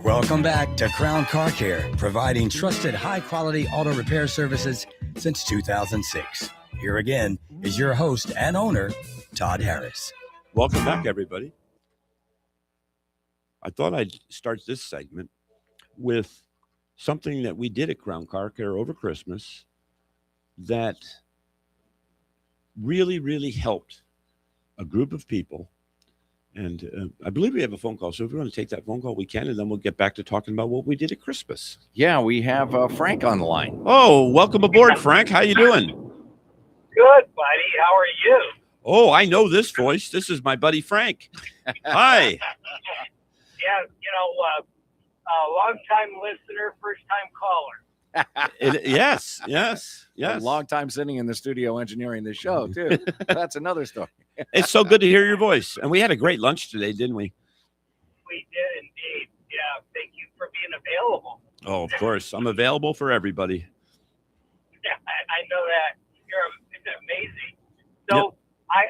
[SPEAKER 1] Welcome back to Crown Car Care, providing trusted high-quality auto repair services since 2006. Here again is your host and owner, Todd Harris.
[SPEAKER 2] Welcome back, everybody. I thought I'd start this segment with something that we did at Crown Car Care over Christmas that really, really helped a group of people. And I believe we have a phone call. So if we want to take that phone call, we can, and then we'll get back to talking about what we did at Christmas.
[SPEAKER 3] Yeah, we have Frank on the line.
[SPEAKER 2] Oh, welcome aboard, Frank. How you doing?
[SPEAKER 7] Good, buddy. How are you?
[SPEAKER 2] Oh, I know this voice. This is my buddy Frank. Hi.
[SPEAKER 7] Yeah, long-time listener, first-time caller.
[SPEAKER 2] Yes.
[SPEAKER 3] A long time sitting in the studio engineering the show, too. That's another story.
[SPEAKER 2] It's so good to hear your voice. And we had a great lunch today, didn't we?
[SPEAKER 7] We did indeed. Yeah, thank you for being available.
[SPEAKER 2] Oh, of course. I'm available for everybody.
[SPEAKER 7] Yeah, I know that. It's amazing. So I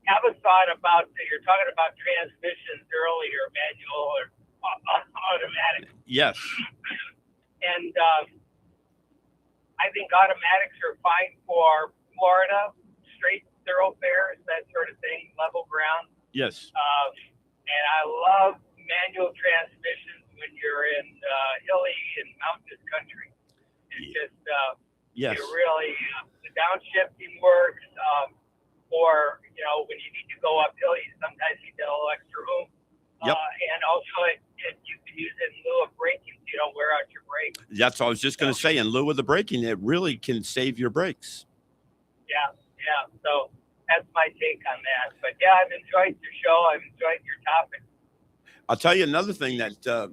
[SPEAKER 7] have a thought about, you're talking about transmissions earlier, manual or automatic.
[SPEAKER 2] Yes.
[SPEAKER 7] And I think automatics are fine for Florida, straight thoroughfares, that sort of thing, level ground.
[SPEAKER 2] Yes.
[SPEAKER 7] And I love manual transmissions when you're in hilly and mountainous country. It's just,
[SPEAKER 2] yes.
[SPEAKER 7] it really, the downshifting works, or, when you need to go uphill, you sometimes need a little extra room.
[SPEAKER 2] Yep.
[SPEAKER 7] And also, you can use it in lieu of braking so you don't wear out your brakes.
[SPEAKER 2] That's what I was just going to say. In lieu of the braking, it really can save your brakes.
[SPEAKER 7] Yeah. So that's my take on that. But yeah, I've enjoyed your show. I've enjoyed your topic.
[SPEAKER 2] I'll tell you another thing that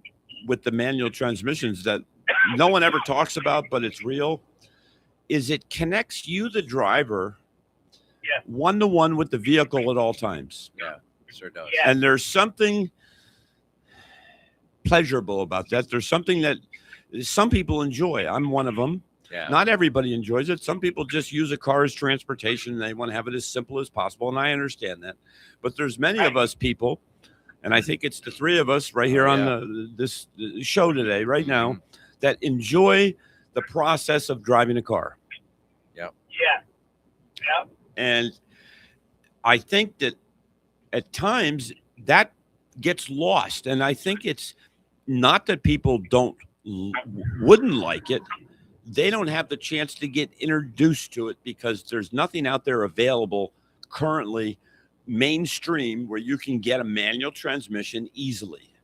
[SPEAKER 2] with the manual transmissions that no one ever talks about, but it's real, is it connects you, the driver, one-to-one with the vehicle at all times.
[SPEAKER 3] Yeah, sure does.
[SPEAKER 7] Yeah.
[SPEAKER 2] And there's something pleasurable about that. There's something that some people enjoy. I'm one of them.
[SPEAKER 3] Yeah.
[SPEAKER 2] Not everybody enjoys it. Some people just use a car as transportation and they want to have it as simple as possible. And I understand that. But there's many of us people, and I think it's the three of us right here on this show today, right now, that enjoy the process of driving a car.
[SPEAKER 7] Yeah.
[SPEAKER 2] And I think that at times that gets lost. And I think it's not that people wouldn't like it. They don't have the chance to get introduced to it because there's nothing out there available currently mainstream where you can get a manual transmission easily.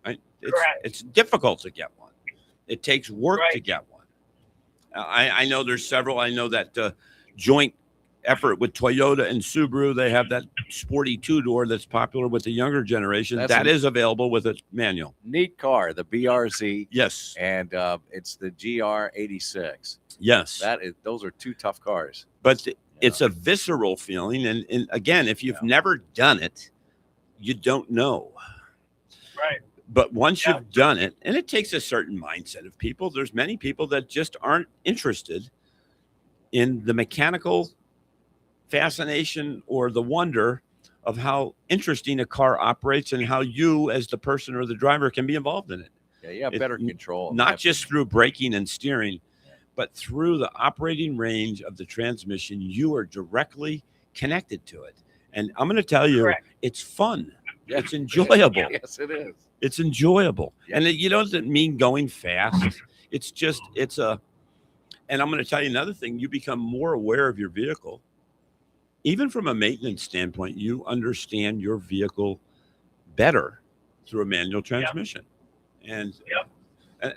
[SPEAKER 2] Right? It's difficult to get one. It takes work to get one. I know there's several. I know that Joint effort with Toyota and Subaru. They have that sporty two-door that's popular with the younger generation.
[SPEAKER 3] That's
[SPEAKER 2] That
[SPEAKER 3] a-
[SPEAKER 2] is available with a manual.
[SPEAKER 3] Neat car, the BRZ,
[SPEAKER 2] Yes.
[SPEAKER 3] and it's the GR86.
[SPEAKER 2] Yes.
[SPEAKER 3] Those are two tough cars.
[SPEAKER 2] But it's a visceral feeling. And again, if you've never done it, you don't know.
[SPEAKER 7] Right.
[SPEAKER 2] But once
[SPEAKER 7] Yeah.
[SPEAKER 2] you've done it, and it takes a certain mindset of people, there's many people that just aren't interested in the mechanical fascination or the wonder of how interesting a car operates and how you as the person or the driver can be involved in it.
[SPEAKER 3] Yeah, you have
[SPEAKER 2] It-
[SPEAKER 3] better control.
[SPEAKER 2] Not just through braking and steering, but through the operating range of the transmission. You are directly connected to it. And I'm going to tell you,
[SPEAKER 7] Correct.
[SPEAKER 2] it's fun.
[SPEAKER 3] Yeah.
[SPEAKER 2] It's enjoyable.
[SPEAKER 3] Yes, it is.
[SPEAKER 2] It's enjoyable.
[SPEAKER 3] Yeah.
[SPEAKER 2] And you know, it doesn't mean going fast. It's just, and I'm going to tell you another thing. You become more aware of your vehicle. Even from a maintenance standpoint, you understand your vehicle better through a manual transmission. And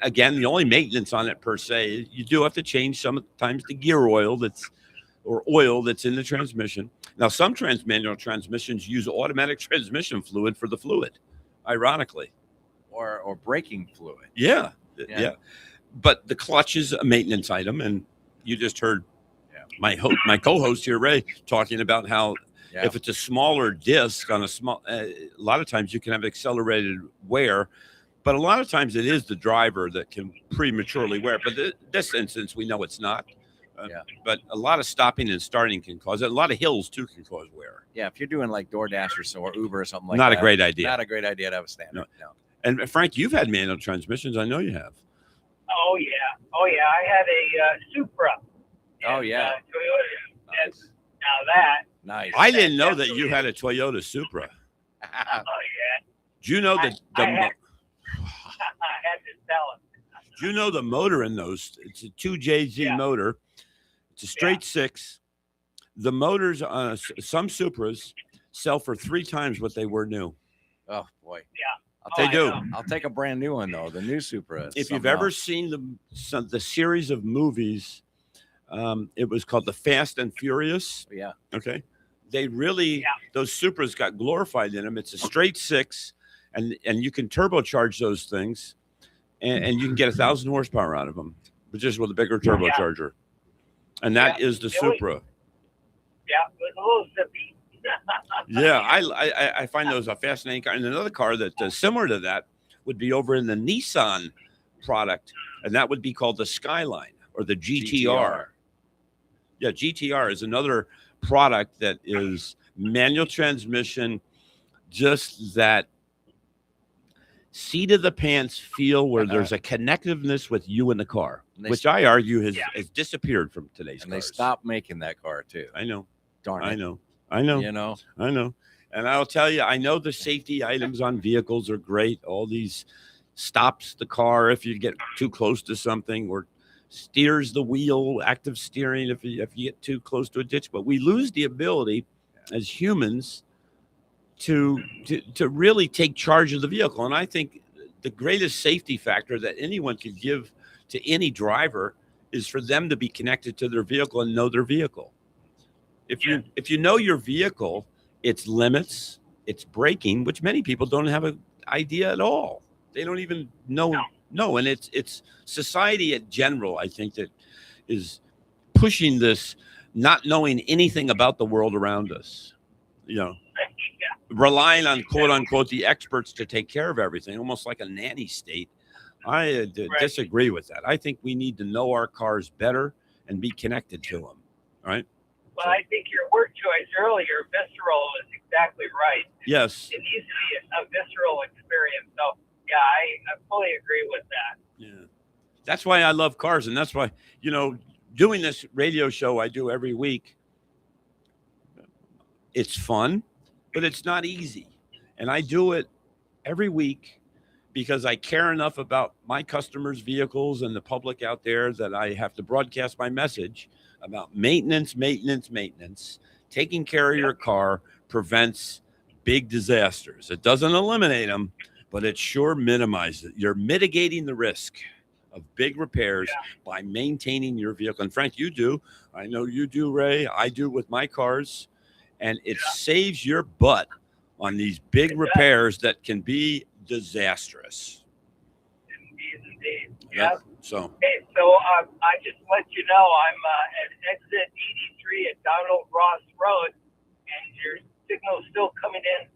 [SPEAKER 2] again, the only maintenance on it per se, you do have to change sometimes the gear oil that's in the transmission. Now, some manual transmissions use automatic transmission fluid for the fluid, ironically.
[SPEAKER 3] Or braking fluid.
[SPEAKER 2] Yeah.
[SPEAKER 3] Yeah.
[SPEAKER 2] But the clutch is a maintenance item. And you just heard my co-host here, Ray, talking about how
[SPEAKER 3] Yeah.
[SPEAKER 2] if it's a smaller disc on a lot of times you can have accelerated wear, but a lot of times it is the driver that can prematurely wear. But this instance, we know it's not. But a lot of stopping and starting can cause it. A lot of hills too can cause wear.
[SPEAKER 3] Yeah, if you're doing like DoorDash or Uber or something like
[SPEAKER 2] Not
[SPEAKER 3] that.
[SPEAKER 2] a great idea.
[SPEAKER 3] Not a great idea to have a standard. No.
[SPEAKER 2] And Frank, you've had manual transmissions. I know you have.
[SPEAKER 7] Oh yeah. I had a Supra.
[SPEAKER 3] Oh, yeah.
[SPEAKER 7] Toyota. And now that.
[SPEAKER 3] Nice.
[SPEAKER 2] I didn't know that you had a Toyota Supra.
[SPEAKER 7] Oh yeah.
[SPEAKER 2] Do you know that
[SPEAKER 7] I had to sell it.
[SPEAKER 2] do you know the motor in those? It's a 2JZ motor. It's a straight six. The motors on some Supras sell for 3 times what they were new.
[SPEAKER 3] Oh boy.
[SPEAKER 7] Yeah.
[SPEAKER 2] They do.
[SPEAKER 3] I'll take a brand new one though. The new Supra. is
[SPEAKER 2] If you've
[SPEAKER 3] something
[SPEAKER 2] ever
[SPEAKER 3] else.
[SPEAKER 2] seen the series of movies, it was called The Fast and Furious.
[SPEAKER 3] Yeah.
[SPEAKER 2] Okay. They really, those Supras got glorified in them. It's a straight six, and you can turbocharge those things, and you can get 1,000 horsepower out of them, but just with a bigger turbocharger. And that is the
[SPEAKER 7] It was-
[SPEAKER 2] Supra.
[SPEAKER 7] Yeah, it was a little zippy.
[SPEAKER 2] Yeah, I find those a fascinating car. And another car that similar to that would be over in the Nissan product, and that would be called the Skyline or the GTR. Yeah, GTR is another product that is manual transmission, just that seat of the pants feel where there's a connectiveness with you in the car,
[SPEAKER 3] And they
[SPEAKER 2] which I argue has disappeared from today's
[SPEAKER 3] and
[SPEAKER 2] cars.
[SPEAKER 3] they stopped making that car too.
[SPEAKER 2] I know.
[SPEAKER 3] Darn it.
[SPEAKER 2] I know.
[SPEAKER 3] You know.
[SPEAKER 2] I know. And I'll tell you, I know the safety items on vehicles are great. All these stops the car if you get too close to something, or steers the wheel, active steering if you get too close to a ditch. But we lose the ability as humans to really take charge of the vehicle. And I think the greatest safety factor that anyone could give to any driver is for them to be connected to their vehicle and know their vehicle. If you know your vehicle, its limits, its braking, which many people don't have an idea at all. They don't even know. No, and it's society in general, I think, that is pushing this, not knowing anything about the world around us. You know, relying on quote unquote the experts to take care of everything, almost like a nanny state. I disagree with that. I think we need to know our cars better and be connected to them. Right?
[SPEAKER 7] Well, I think your word choice earlier, visceral, is exactly right.
[SPEAKER 2] Yes.
[SPEAKER 7] It needs to be a visceral experience. So, yeah, I fully agree with that.
[SPEAKER 2] Yeah. That's why I love cars. And that's why, doing this radio show I do every week, it's fun, but it's not easy. And I do it every week because I care enough about my customers' vehicles and the public out there that I have to broadcast my message about maintenance. Taking care of your car prevents big disasters. It doesn't eliminate them, but it sure minimizes it. You're mitigating the risk of big repairs by maintaining your vehicle. And Frank, you do. I know you do, Ray. I do with my cars. And it saves your butt on these big repairs that can be disastrous.
[SPEAKER 7] Indeed. Yeah.
[SPEAKER 2] So
[SPEAKER 7] Hey, so I just let you know I'm at exit 83 at Donald Ross Road, and your signal's still coming in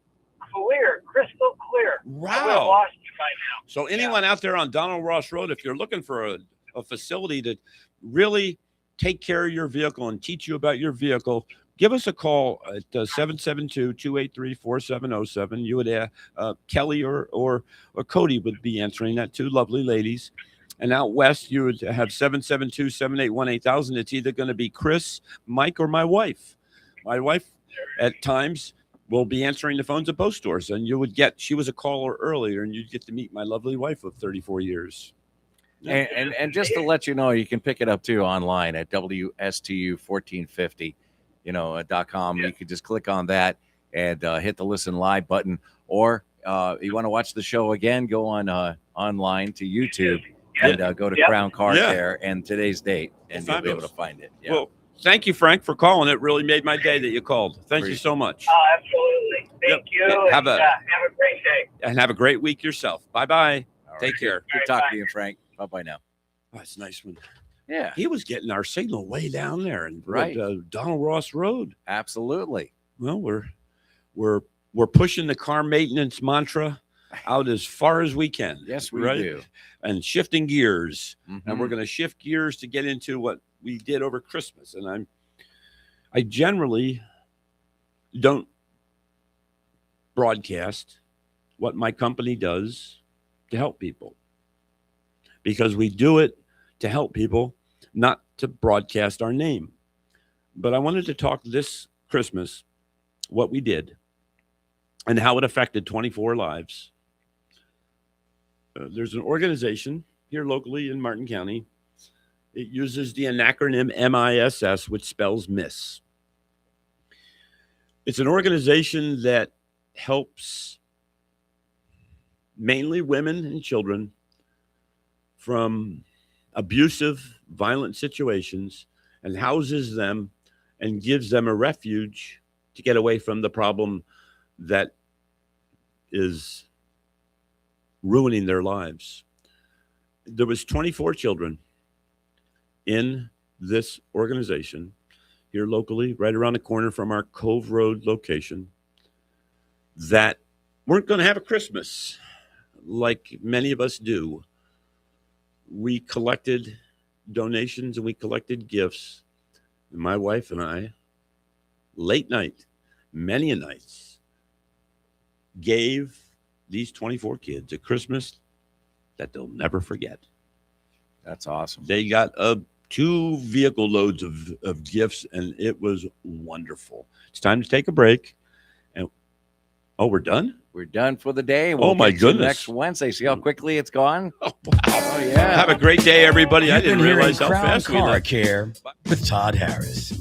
[SPEAKER 7] clear, crystal clear. I would have
[SPEAKER 2] wow.
[SPEAKER 7] lost you by now.
[SPEAKER 2] So anyone out there on Donald Ross Road, if you're looking for a facility to really take care of your vehicle and teach you about your vehicle, give us a call at 772-283-4707. You would Kelly or Cody would be answering that, two lovely ladies. And out west, you would have 772-781-8000. It's either going to be Chris, Mike, or my wife. My wife at times will be answering the phones at both stores. And she was a caller earlier, and you'd get to meet my lovely wife of 34 years.
[SPEAKER 3] And just to let you know, you can pick it up too online at WSTU1450, .com. You can just click on that and hit the listen live button. Or you want to watch the show again, go on online to YouTube and go to Crown Car Care and today's date, and you'll be able to find it. Yeah.
[SPEAKER 2] Well, thank you, Frank, for calling. It really made my day that you called. Thank you so much.
[SPEAKER 7] Oh, absolutely. Thank you.
[SPEAKER 2] Have
[SPEAKER 7] and,
[SPEAKER 2] a
[SPEAKER 7] have a great day.
[SPEAKER 2] and have a great week yourself. Bye-bye.
[SPEAKER 3] All
[SPEAKER 2] Take care.
[SPEAKER 3] Good
[SPEAKER 7] right,
[SPEAKER 3] talking
[SPEAKER 7] bye.
[SPEAKER 3] to you, Frank. Bye-bye now.
[SPEAKER 2] Oh, that's a nice one.
[SPEAKER 3] Yeah,
[SPEAKER 2] He was getting our signal way down there and
[SPEAKER 3] Right.
[SPEAKER 2] Donald Ross Road.
[SPEAKER 3] absolutely.
[SPEAKER 2] Well, we're pushing the car maintenance mantra out as far as we can.
[SPEAKER 3] Yes, we
[SPEAKER 2] right?
[SPEAKER 3] do.
[SPEAKER 2] And shifting gears. And
[SPEAKER 3] Mhm.
[SPEAKER 2] we're going to shift gears to get into what we did over Christmas. And I generally don't broadcast what my company does to help people, because we do it to help people, not to broadcast our name. But I wanted to talk this Christmas what we did and how it affected 24 lives. There's an organization here locally in Martin County. It uses the acronym MISS, which spells miss. It's an organization that helps mainly women and children from abusive, violent situations and houses them and gives them a refuge to get away from the problem that is ruining their lives. There was 24 children in this organization here locally, right around the corner from our Cove Road location, that weren't going to have a Christmas like many of us do. We collected donations and we collected gifts. And my wife and I, late night, many a nights, gave these 24 kids a Christmas that they'll never forget.
[SPEAKER 3] That's awesome.
[SPEAKER 2] They got 2 vehicle loads of gifts, and it was wonderful. It's time to take a break. And we're done?
[SPEAKER 3] We're done for the day.
[SPEAKER 2] Oh, my
[SPEAKER 3] get to
[SPEAKER 2] goodness.
[SPEAKER 3] Next Wednesday. See how quickly it's gone?
[SPEAKER 2] Oh, wow.
[SPEAKER 3] Oh, yeah.
[SPEAKER 2] Have a great day, everybody. I
[SPEAKER 1] You've
[SPEAKER 2] didn't
[SPEAKER 1] been hearing
[SPEAKER 2] realize how
[SPEAKER 1] Crown
[SPEAKER 2] fast we
[SPEAKER 1] Car
[SPEAKER 2] left.
[SPEAKER 1] Care with Todd Harris.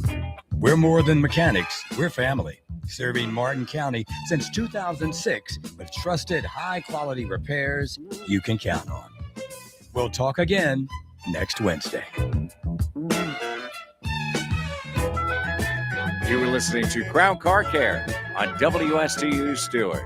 [SPEAKER 1] We're more than mechanics. We're family, serving Martin County since 2006 with trusted, high-quality repairs you can count on. We'll talk again next Wednesday.
[SPEAKER 3] You were listening to Crown Car Care on WSTU Stewart.